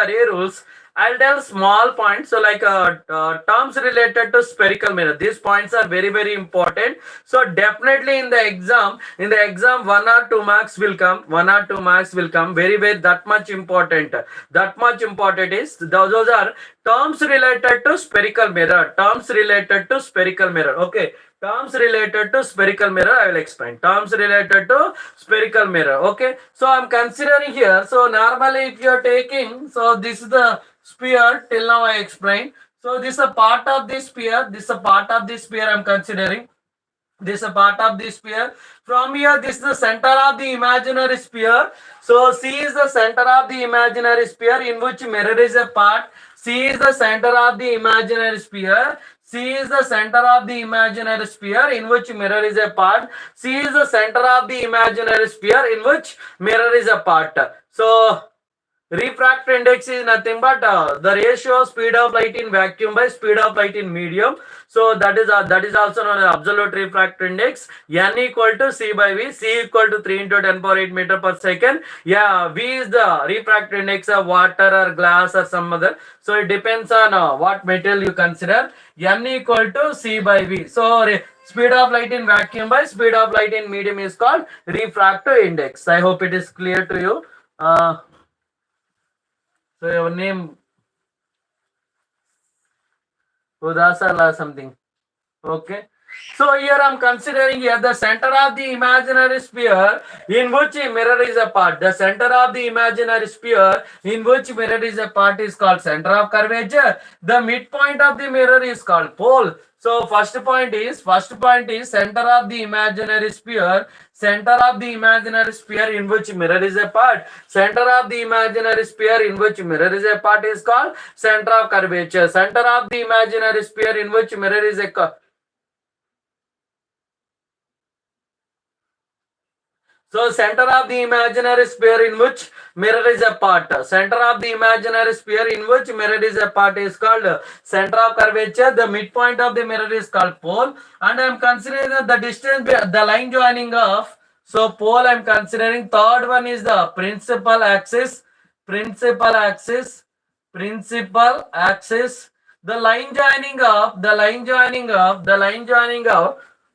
ray rules, I'll tell small points. So like terms related to spherical mirror. These points are very very important. So definitely in the exam 1 or 2 marks will come. 1 or 2 marks will come. Very very that much important. That much important is those are terms related to spherical mirror. Terms related to spherical mirror. Okay. Terms related to spherical mirror, I will explain. Terms related to spherical mirror. Okay. So I'm considering here. So normally if you're taking, so this is the sphere till now I explained. So this is a part of this sphere. This is a part of this sphere I'm considering. This is a part of the sphere. From here, this is the center of the imaginary sphere. So C is the center of the imaginary sphere in which mirror is a part. C is the center of the imaginary sphere. C is the center of the imaginary sphere in which mirror is a part. C is the center of the imaginary sphere in which mirror is a part. So refractive index is nothing but the ratio of speed of light in vacuum by speed of light in medium. So that is also known as absolute refractive index. N equal to C by V. C equal to 3 into 10 power 8 meter per second. Yeah, V is the refractive index of water or glass or some other. So it depends on what material you consider. N equal to C by V. So speed of light in vacuum by speed of light in medium is called refractive index. I hope it is clear to you. So your name Udasala something. Okay. So here I'm considering here the center of the imaginary sphere in which a mirror is a part. The center of the imaginary sphere in which mirror is a part is called center of curvature. The midpoint of the mirror is called pole. So first point is center of the imaginary sphere. Center of the imaginary sphere in which mirror is a part. Center of the imaginary sphere in which mirror is a part is called center of curvature. Center of the imaginary sphere in which mirror is a So center of the imaginary sphere in which mirror is a part. Center of the imaginary sphere in which mirror is a part is called center of curvature. The midpoint of the mirror is called pole. And I am considering the distance, the line joining of. So pole I am considering. Third one is the principal axis. Principal axis. Principal axis. The line joining of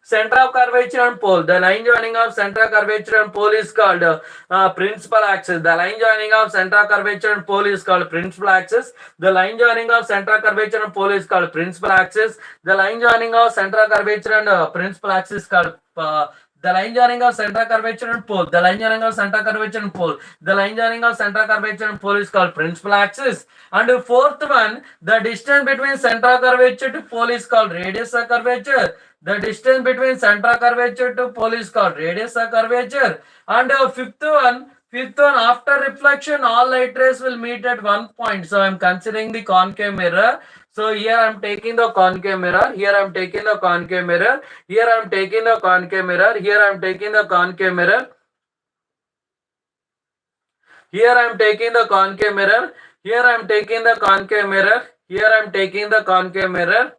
center of curvature and pole. The line joining of center of curvature and pole is called principal axis. The line joining of center of curvature and pole is called principal axis. The line joining of center of curvature and pole is called principal axis. The line joining of center of curvature and principal axis is called the line joining of center of curvature and pole. The line joining of center of curvature and pole. The line joining of center of curvature and pole is called principal axis. And the fourth one, the distance between center of curvature to pole is called radius of curvature. The distance between center of curvature to pole is called radius of curvature. And fifth one, after reflection, all light rays will meet at one point. So I am considering the concave mirror. So here I am taking the concave mirror. Here I am taking the concave mirror. Here I am taking the concave mirror. Here I am taking the concave mirror. Here I am taking the concave mirror. Here I am taking the concave mirror. Here I am taking the concave mirror.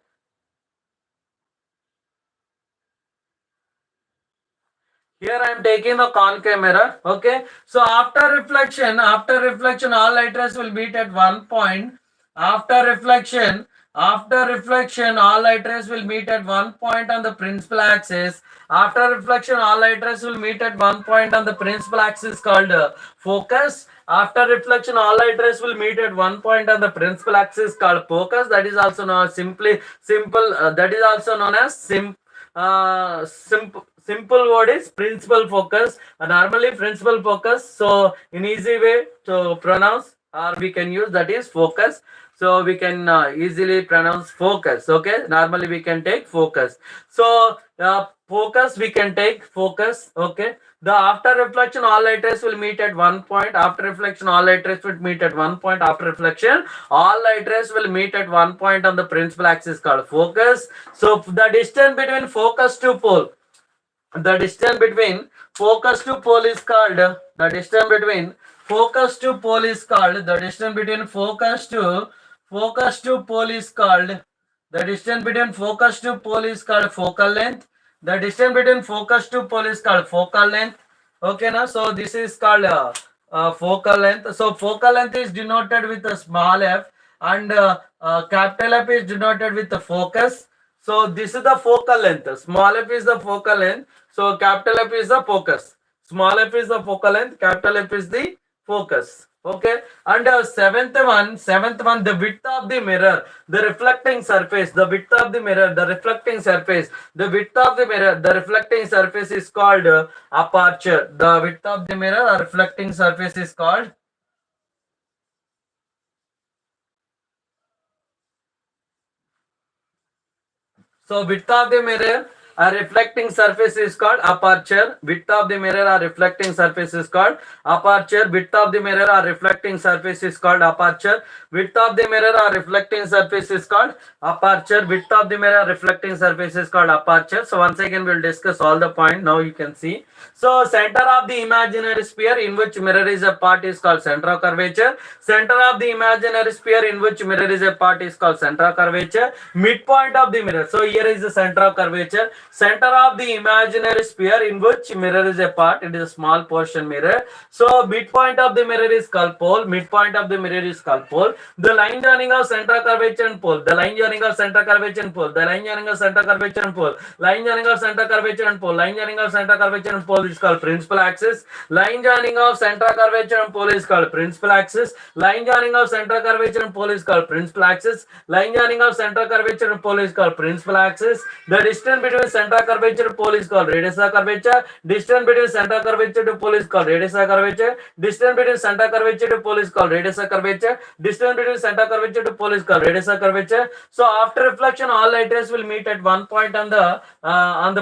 Here I am taking the concave mirror. Okay. So after reflection, all light rays will meet at one point. After reflection, all light rays will meet at one point on the principal axis. After reflection, all light rays will meet at one point on the principal axis called focus. After reflection, all light rays will meet at one point on the principal axis called focus. That is also known as simple word is principal focus. Normally principal focus. So in easy way to pronounce or we can use that is focus. So we can easily pronounce focus. Okay. Normally we can take focus. So focus we can take focus. Okay. The after reflection all light rays will meet at one point. After reflection all light rays will meet at one point. After reflection all light rays will meet at one point on the principal axis called focus. So the distance between focus to pole. The distance between focus to pole is called the distance between focus to pole is called the distance between focus to pole is called the distance between focus to pole is called focal length. The distance between focus to pole is called focal length. Okay, now so this is called focal length. So focal length is denoted with a small f. and capital F is denoted with the focus. So this is the focal length. Small f is the focal length. So capital F is the focus. Small f is the focal length. Capital F is the focus. Okay. And seventh one, the width of the mirror, the reflecting surface, the width of the mirror, the reflecting surface, the width of the mirror, the reflecting surface is called aperture. The width of the mirror or reflecting surface is called. So width of the mirror or reflecting surface is called aperture. Width of the mirror or reflecting surface is called aperture. Width of the mirror or reflecting surface is called aperture. Width of the mirror or reflecting surface is called aperture. Width of the mirror reflecting surface is called aperture. So once again we'll discuss all the point. Now you can see. So center of the imaginary sphere in which mirror is a part is called center of curvature. Center of the imaginary sphere in which mirror is a part is called center of curvature. Midpoint of the mirror. So here is the center of curvature. Center of the imaginary sphere in which mirror is a part. It is a small portion mirror. So midpoint of the mirror is called pole. Midpoint of the mirror is called pole. The line joining of center of curvature and pole. The line joining of center curvature and pole. The line joining of center curvature and pole. Line joining of center curvature and pole. Line joining of center curvature and pole is called principal axis. Line joining of center curvature and pole is called principal axis. Line joining of center curvature and pole is called principal axis. Line joining of center curvature and pole is called principal axis. The distance between center curvature and pole is called radius of curvature. Distance between center curvature to pole is called radius of curvature. Distance between center curvature to pole is called radius of curvature. Distance between center curvature to pole is called radius of curvature. So after reflection, all light rays will meet at one point on the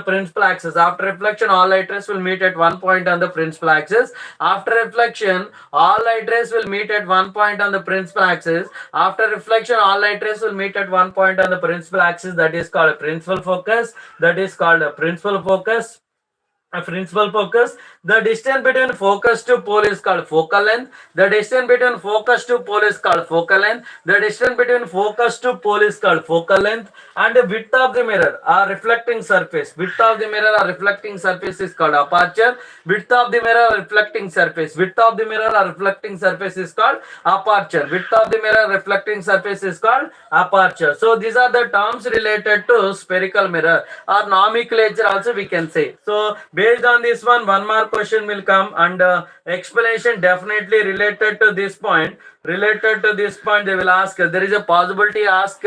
principal axis. After reflection, all light rays will meet at one point on the principal axis. After reflection, all light rays will meet at one point on the principal axis. After reflection, all light rays will meet at one point on the principal axis. That is called a principal focus. That is called a principal focus. A principal focus. The distance between focus to pole is called focal length. The distance between focus to pole is called focal length. The distance between focus to pole is called focal length. And the width of the mirror or reflecting surface. Width of the mirror or reflecting surface is called aperture. Width of the mirror or reflecting surface. Width of the mirror or reflecting surface is called aperture. Width of the mirror reflecting surface is called aperture. So these are the terms related to spherical mirror or nomenclature also we can say. So based on this one more question will come and explanation definitely related to this point. Related to this point they will ask. There is a possibility ask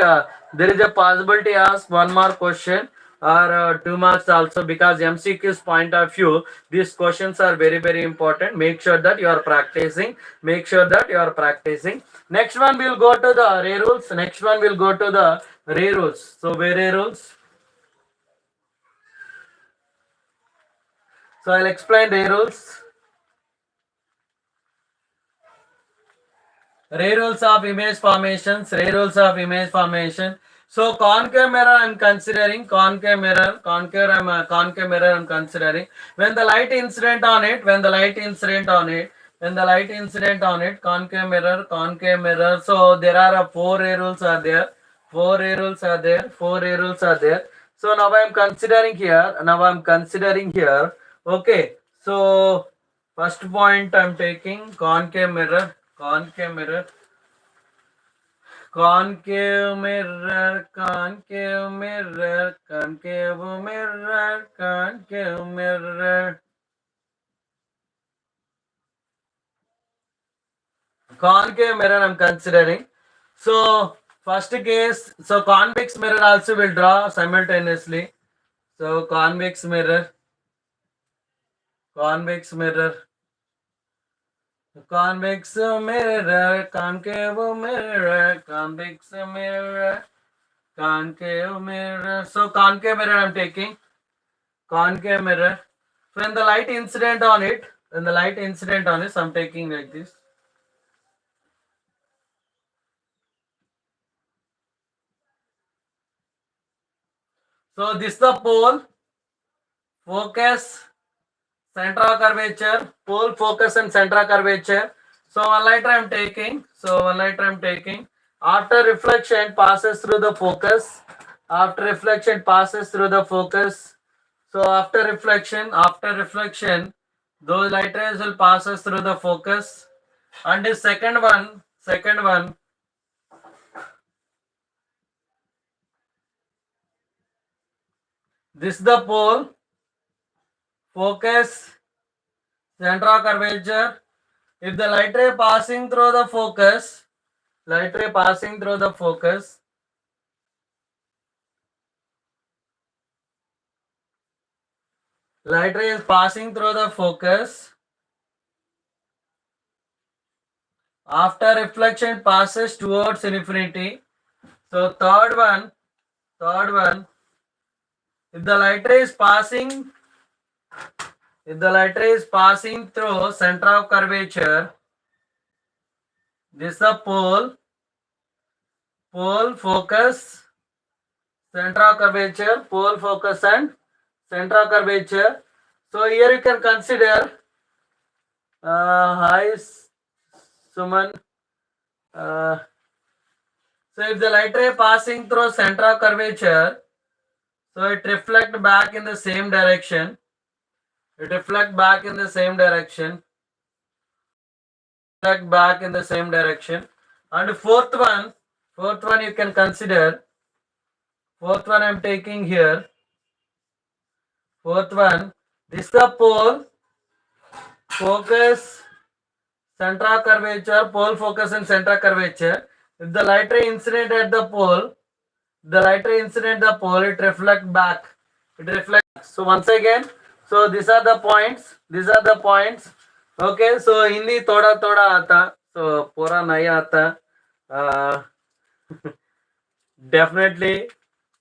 one more question or 2 marks also, because MCQ's point of view these questions are very very important. Make sure that you are practicing. Next one will go to the ray rules. So ray rules. So I'll explain ray rules. Ray rules of image formation. So concave mirror I'm considering. Concave mirror I'm considering. When the light incident on it, concave mirror. So there are 4 ray rules are there. So now I'm considering here. Okay. So first point I'm taking concave mirror. Concave mirror. Concave mirror I'm considering. So first case, so convex mirror also will draw simultaneously. So convex mirror, concave mirror. So convex mirror I'm taking. Concave mirror. When the light incident on it, so I'm taking like this. So this is the pole, focus, center of curvature, pole, focus and center of curvature. So one light I'm taking. After reflection passes through the focus. So after reflection, those light rays will passes through the focus. And the second one, This is the pole, focus, center of curvature. If the light ray passing through the focus, light ray passing through the focus, light ray is passing through the focus. After reflection passes towards infinity. So third one, if the light ray is passing through center of curvature, this is the pole, focus, center of curvature, pole, focus and center of curvature. So here you can consider, hi Suman. So if the light ray passing through center of curvature, so it reflect back in the same direction. And fourth one you can consider. Fourth one I'm taking here. Fourth one, this is the pole, focus, center of curvature, pole, focus and center of curvature. If the light ray incident at the pole, it reflect back. So once again, so these are the points. Okay, so Hindi thoda aata, so pura nahi aata. Definitely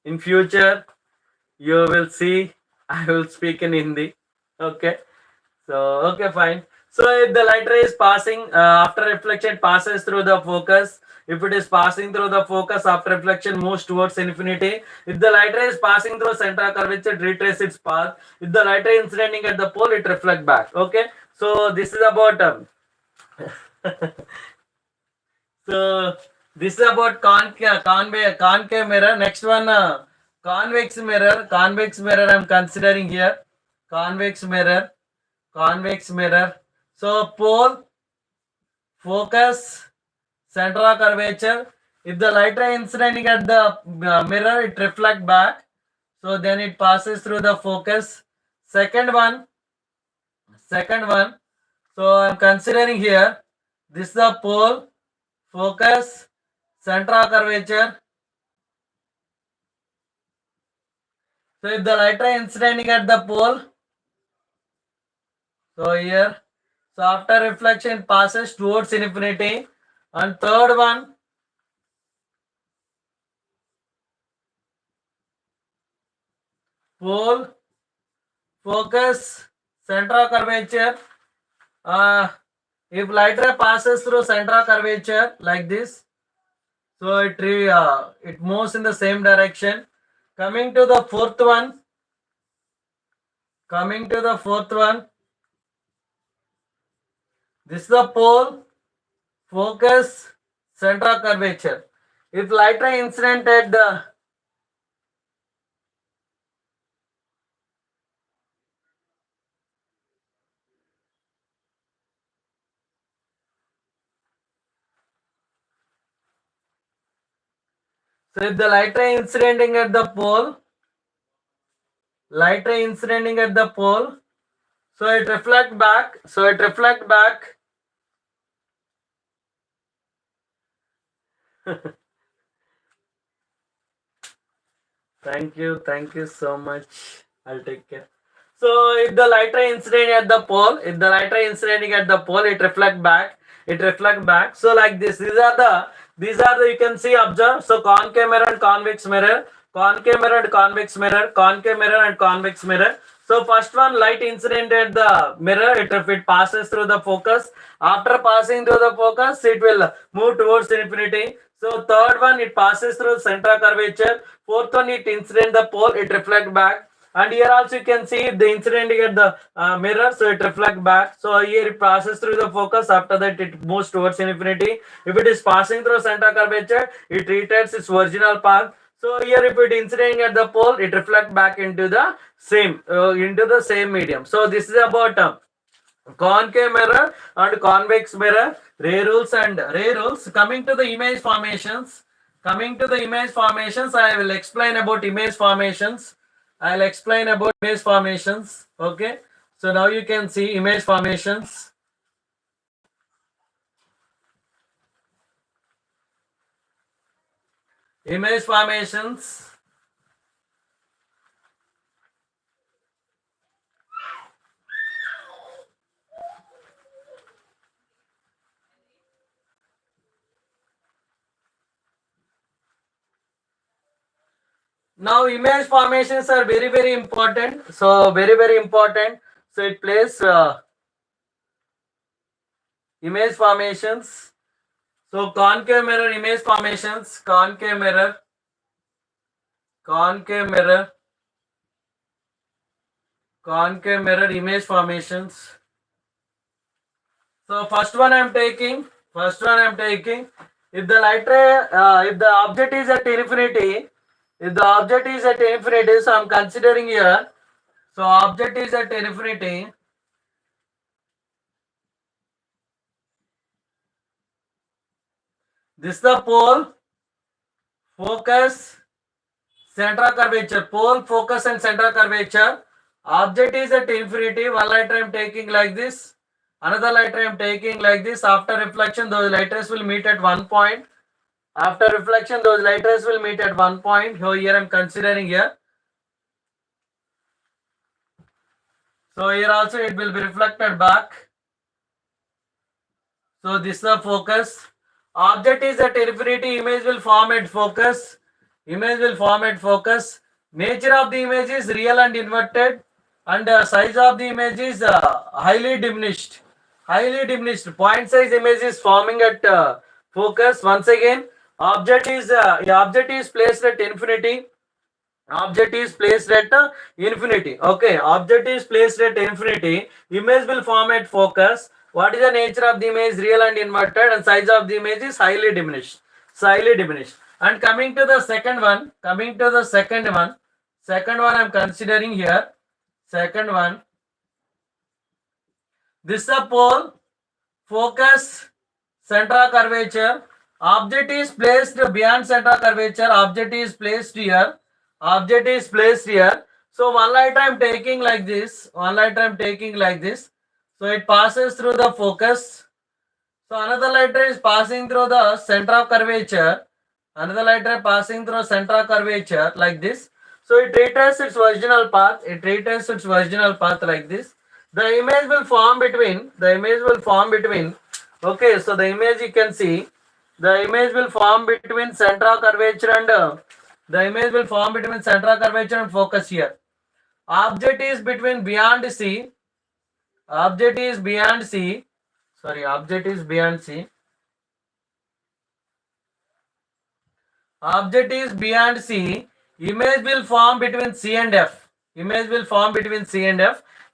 in future you will see I will speak in Hindi. Okay, so okay, fine. So if the light ray is passing after reflection passes through the focus, if it is passing through the focus after reflection moves towards infinity. If the light ray is passing through center of curvature, it retraces its path. If the light ray inciding at the pole, it reflects back. Okay, so this is about so this is about concave mirror. Next one, convex mirror. I'm considering here. Convex mirror. So pole, focus, center of curvature. If the light ray inciding at the mirror, it reflect back. So then it passes through the focus. Second one. So I'm considering here. This is the pole, focus, center of curvature. So if the light ray inciding at the pole, so here, so after reflection passes towards infinity. And third one, pole, focus, center of curvature. If light ray passes through center of curvature like this, so it moves in the same direction. Coming to the fourth one. This is the pole, focus, center of curvature. If light ray incident at the so if the light ray inciding at the pole, so it reflect back. Thank you so much. I'll take care. So if the light ray incident at the pole, it reflect back. So like this, these are the you can see, observe. So concave mirror and convex mirror, concave mirror and convex mirror, concave mirror and convex mirror. So first one, light incident at the mirror, it passes through the focus. After passing through the focus, it will move towards infinity. So third one, it passes through center of curvature. Fourth one, it incident the pole, it reflect back. And here also you can see the incident at the mirror, so it reflect back. So here it passes through the focus. After that, it moves towards infinity. If it is passing through center of curvature, it returns its original path. So here, if it incident at the pole, it reflect back into the same medium. So this is about concave mirror and convex mirror, ray rules. Coming to the image formations, I will explain about image formations. I'll explain about image formations. Okay. So now you can see image formations. Image formations. Now image formations are very very important. So very important. So it plays image formations. So concave mirror image formations, concave mirror, concave mirror, concave mirror image formations. So first one I am taking. If the light ray, if the object is at infinity, so I am considering here. So object is at infinity. This is the pole, focus, central curvature. Pole, focus, and central curvature. Object is at infinity. One light ray I am taking like this. Another light ray I am taking like this. After reflection, those light rays will meet at one point. After reflection, those light rays will meet at one point. So here I am considering here. So here also it will be reflected back. So this is the focus. Object is at infinity. Image will form at focus. Nature of the image is real and inverted, and size of the image is highly diminished. Point size image is forming at focus. Once again, object is placed at infinity. Object is placed at infinity. Okay, object is placed at infinity. Image will form at focus. What is the nature of the image? Real and inverted, and size of the image is highly diminished. And coming to the second one, I am considering here. Second one, this is a pole, focus, central curvature. Object is placed beyond central curvature. Object is placed here. So one light I am taking like this. So it passes through the focus. So another light ray is passing through the center of curvature. Like this. So it retraces its original path. Like this. The image will form between. Okay, so the image you can see. The image will form between central curvature and focus here. Object is beyond C. Object is beyond C. Object is beyond C. Image will form between C and F.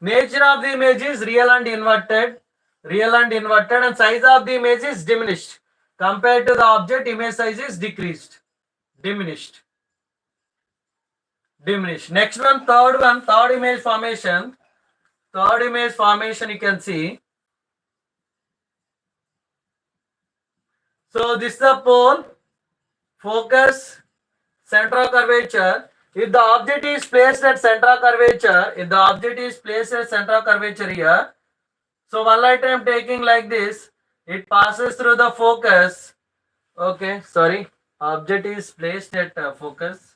Nature of the image is real and inverted, and size of the image is diminished. Compared to the object, image size is diminished. Next one, third image formation. You can see. So this is the pole, focus, central curvature. If the object is placed at central curvature, here, so one light I am taking like this, it passes through the focus. Okay, object is placed at focus.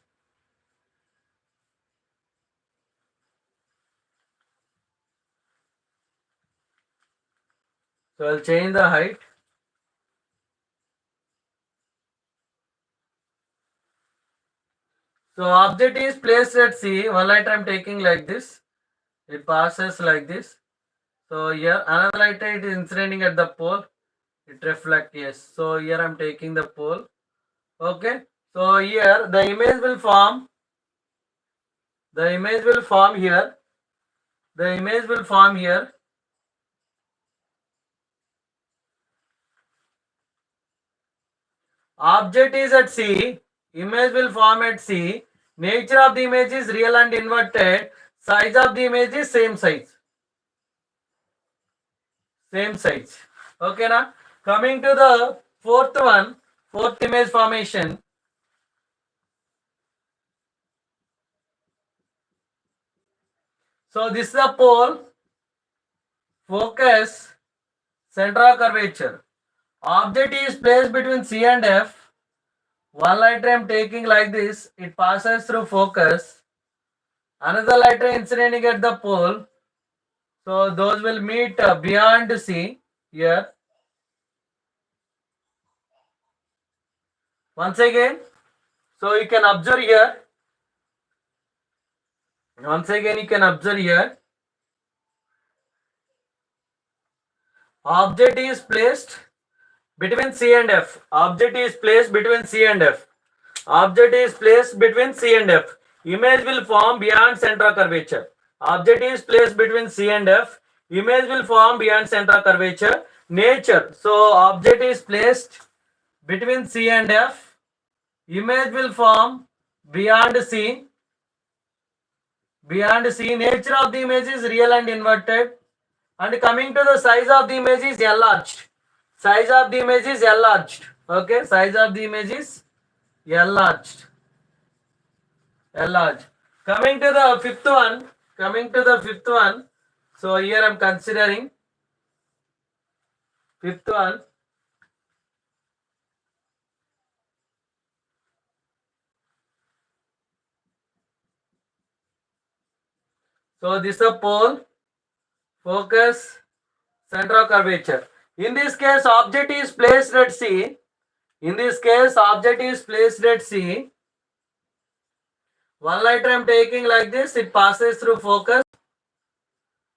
So I'll change the height. So object is placed at C. One light I am taking like this. It passes like this. So here another light it is incident at the pole. It reflects. Yes. So here I am taking the pole. Okay. So here the image will form. Here. Object is at C. Image will form at C. Nature of the image is real and inverted. Size of the image is same size. Okay, now coming to the fourth image formation. So this is the pole, focus, center of curvature. Object is placed between C and F. One light ray I am taking like this, it passes through focus. Another light ray incident at the pole. So those will meet beyond C here. Once again, so you can observe here. Once again, you can observe here. Object is placed between C and F. Object is placed between C and F. Object is placed between C and F. Image will form beyond center of curvature. Object is placed between C and F. Image will form beyond center of curvature. Nature. So object is placed between C and F. Image will form beyond C. Beyond C. Nature of the image is real and inverted. And coming to the size of the image is enlarged. Size of the image is enlarged. Okay, size of the image is enlarged. Enlarged. Coming to the fifth one. Coming to the fifth one. So here I am considering fifth one. So this is a pole, focus, center of curvature. In this case, object is placed at C. In this case, object is placed at C. One light I am taking like this, it passes through focus.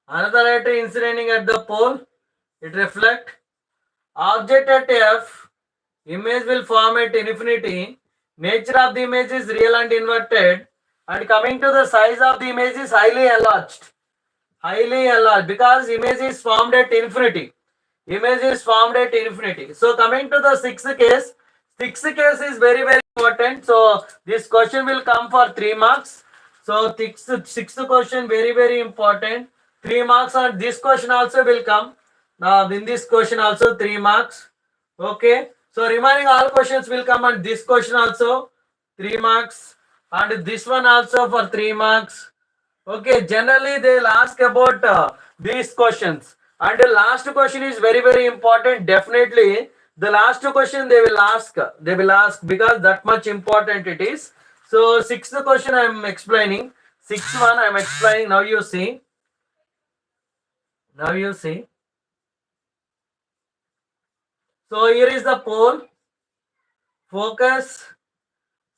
Another light incident at the pole, it reflect. Object at F, image will form at infinity. Nature of the image is real and inverted. And coming to the size of the image is highly enlarged. Highly enlarged because image is formed at infinity. Image is formed at infinity. So coming to the sixth case is very important. So this question will come for 3 marks. So sixth question very important. 3 marks, and this question also will come. Now in this question also 3 marks. Okay. So remaining all questions will come, and this question also 3 marks, and this one also for 3 marks. Okay, generally they will ask about these questions, and the last question is very important. Definitely the last question they will ask because that much important it is. So sixth question I am explaining, sixth one I am explaining. Now you see, so here is the pole, focus,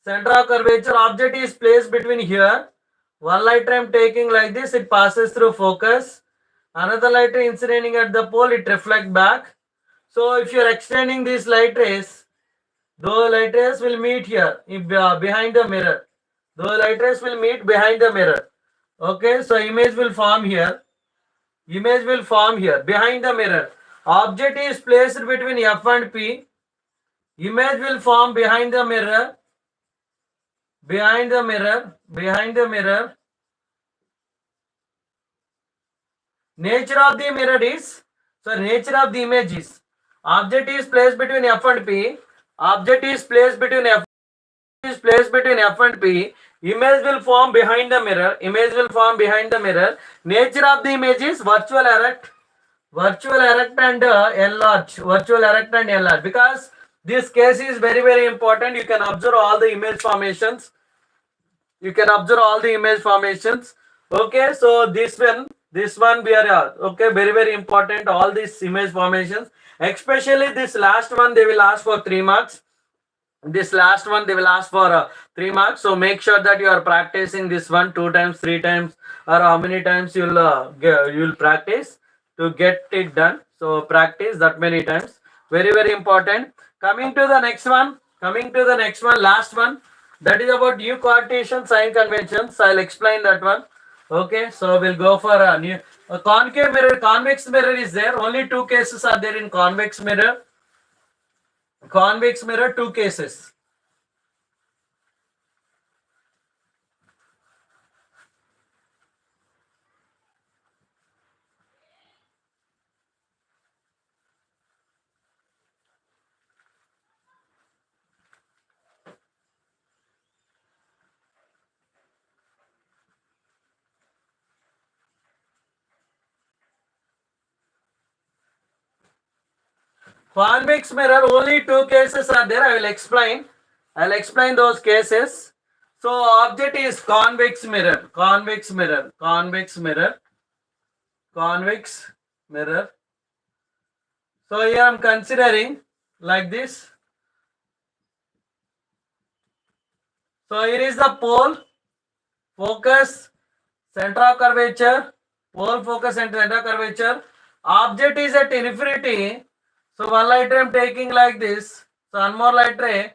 center of curvature. Object is placed between here. One light ray I am taking like this, it passes through focus. Another light ray incident at the pole, it reflects back. So if you are extending these light rays, those light rays will meet here behind the mirror. Those light rays will meet behind the mirror. Okay, so image will form here. Image will form here behind the mirror. Object is placed between F and P. Image will form behind the mirror. Behind the mirror. Nature of the mirror is, so nature of the image is, object is placed between F and P. Object is placed between F and P. Image will form behind the mirror. Nature of the image is virtual erect and enlarge. Because this case is very important. You can observe all the image formations. Okay, so this one we are okay, very important. All these image formations, especially this last one, they will ask for 3 marks. This last one they will ask for 3 marks. So make sure that you are practicing this one 2 times, 3 times, or how many times you'll practice to get it done. So practice that many times. Very important. Coming to the next one, last one. That is about new coordination sign conventions. I'll explain that one. Okay, so we'll go for a concave mirror. Convex mirror is there. Only 2 cases are there in convex mirror. 2 cases. Convex mirror, only two cases are there. I will explain. I'll explain those cases. So object is convex mirror, convex mirror, convex mirror, convex mirror. So here I'm considering like this. So here is the pole, focus, center of curvature, pole, focus, and center of curvature. Object is at infinity. So one light ray I'm taking like this. So one more light ray.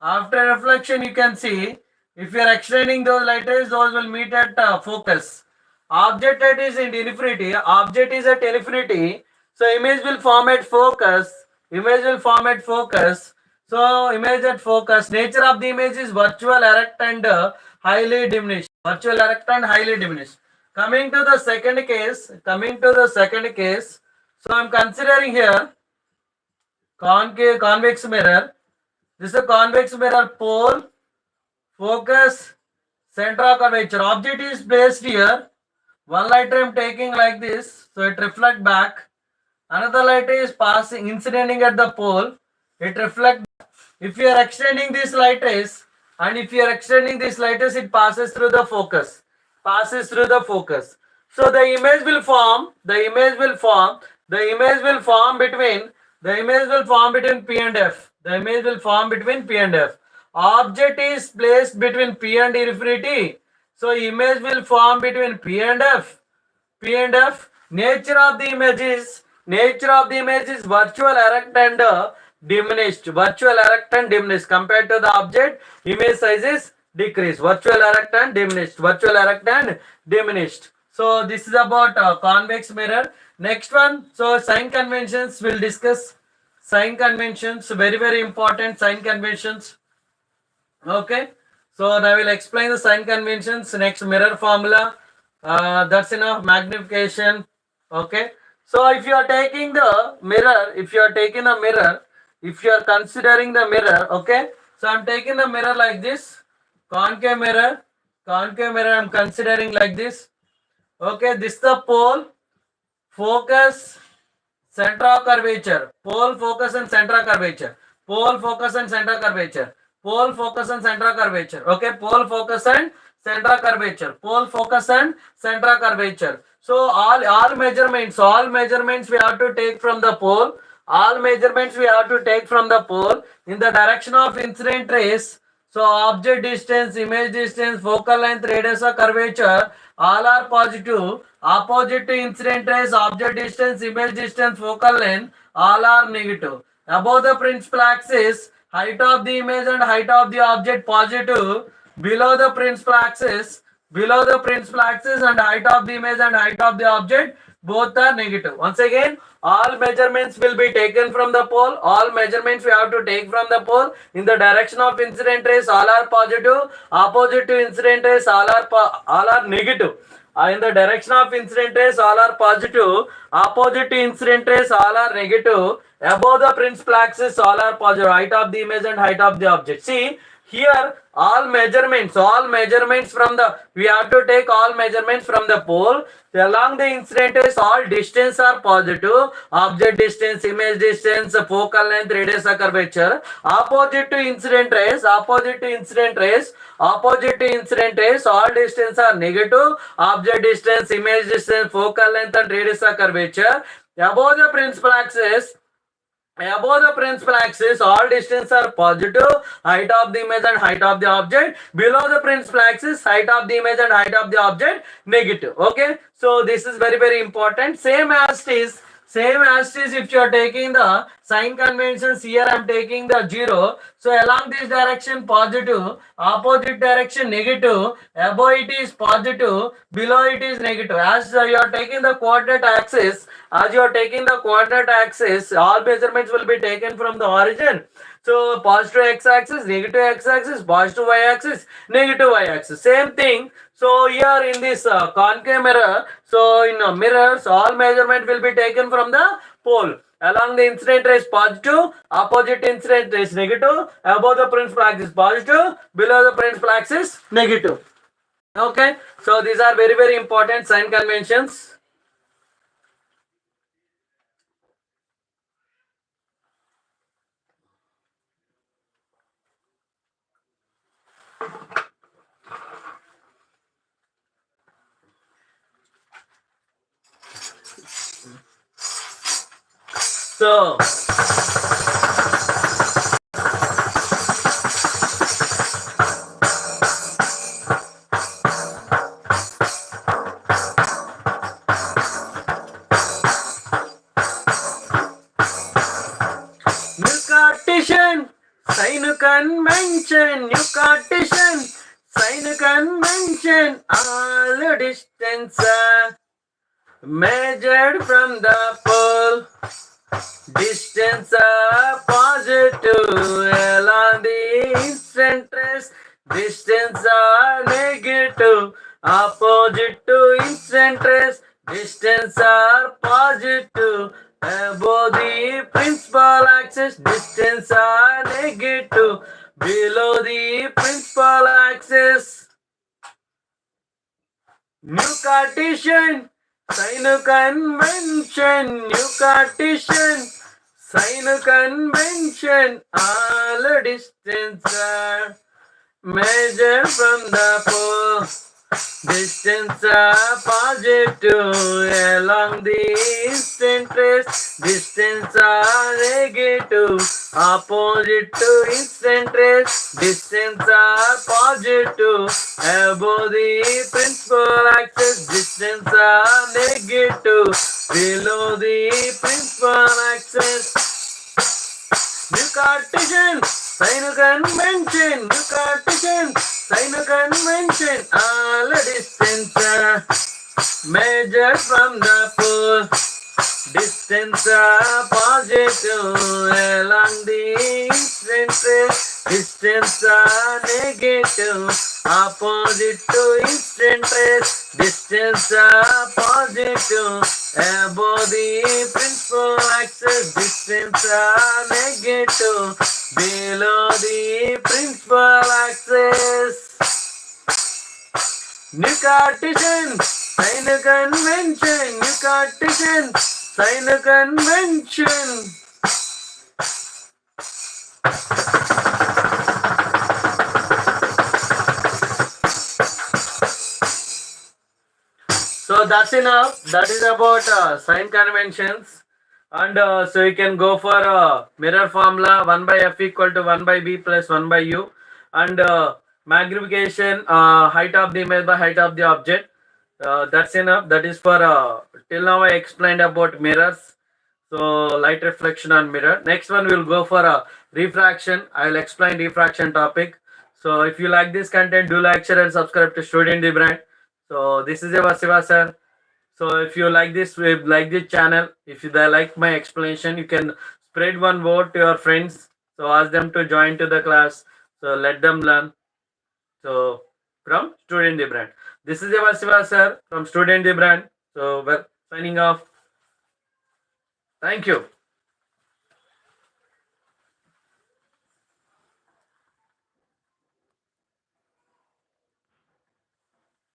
After reflection, you can see if you are extending those light rays, those will meet at focus. Object at is in infinity. Object is at infinity. So image will form at focus. Image will form at focus. So image at focus. Nature of the image is virtual, erect, and highly diminished. Virtual, erect, and highly diminished. Coming to the second case. Coming to the second case. So I am considering here convex mirror. This is a convex mirror, pole, focus, center of curvature. Object is placed here. One light ray I am taking like this, so it reflects back. Another light ray is passing, incidenting at the pole. It reflects. If you are extending these light rays, and if you are extending these light rays, it passes through the focus. Passes through the focus. So the image will form. The image will form. The image will form between. The image will form between P and F. The image will form between P and F. Object is placed between P and infinity. So image will form between P and F. P and F. Nature of the image is virtual, erect, and diminished. Virtual, erect, and diminished. Compared to the object, image size is decreased. Virtual, erect, and diminished. Virtual, erect, and diminished. So this is about convex mirror. Next one. So sign conventions we'll discuss. Sign conventions, very very important sign conventions. Okay. So now I will explain the sign conventions. Next, mirror formula. That's enough. Magnification. Okay. So if you are taking the mirror, if you are considering the mirror, okay. So I'm taking the mirror like this. Concave mirror. Concave mirror I'm considering like this. Okay. This is the pole, focus, center of curvature. Pole, focus, and center of curvature. Pole, focus, and center of curvature. Pole, focus, and center of curvature. Okay, pole, focus, and center of curvature. Pole, focus, and center of curvature. So all measurements we have to take from the pole. All measurements we have to take from the pole in the direction of incident rays. So object distance, image distance, focal length, radius of curvature, all are positive. Opposite to incident rays, object distance, image distance, focal length, all are negative. Above the principal axis, height of the image and height of the object positive. Below the principal axis and height of the image and height of the object, both are negative. Once again, all measurements will be taken from the pole. All measurements we have to take from the pole. In the direction of incident rays, all are positive. Opposite to incident rays, all are negative. In the direction of incident rays, all are positive. Opposite to incident rays, all are negative. Above the principal axis, all are positive. Height of the image and height of the object. See, here all measurements from the, we have to take all measurements from the pole. Along the incident rays, all distance are positive. Object distance, image distance, focal length, radius of curvature. Opposite to incident rays, all distance are negative. Object distance, image distance, focal length, and radius of curvature. Above the principal axis, all distance are positive. Height of the image and height of the object. Below the principal axis, height of the image and height of the object, negative. Okay. So this is very very important. Same as it is if you are taking the sign conventions, here I am taking the 0. So along this direction positive, opposite direction negative, above it is positive, below it is negative. As you are taking the coordinate axis, all measurements will be taken from the origin. So positive x-axis, negative x-axis, positive y-axis, negative y-axis. Same thing. So here in this concave mirror, so in mirrors, all measurement will be taken from the pole. Along the incident rays positive, opposite incident rays negative, above the principal axis positive, below the principal axis negative. Okay, so these are very very important sign conventions. So new Cartesian sign convention, new Cartesian sign convention, all distance measured from the pole. Distance positive along the instant trace. Distance negative opposite to instant trace. Distance are positive above the principal axis. Distance are negative below the principal axis. New Cartesian sign convention, new Cartesian sign convention, all distance are measured from the pole. Distance are positive along the instant trace. Distance are negative opposite to instant trace. Distance are positive above the principal axis. Distance are negative below the principal axis. New Cartesian sign convention, new Cartesian sign convention, all distance measured from the pole. Distance positive along the instant trace. Distance negative opposite to instant trace. Distance positive above the principal axis. Distance negative below the principal axis. New Cartesian sign convention, new Cartesian sign convention. So that's enough. That is about sign conventions. And so you can go for mirror formula 1 by f equal to 1 by b plus 1 by u. And magnification, height of the image by height of the object. That's enough. That is for till now I explained about mirrors. So light reflection on mirror. Next one we'll go for refraction. I'll explain refraction topic. So if you like this content, do like, share and subscribe to Student the Brand. So this is your Siva sir. So if you like this channel, if you like my explanation, you can spread one word to your friends. So ask them to join to the class. So let them learn. So from Student the Brand. This is your Siva sir from Student the Brand. So well, signing off. Thank you.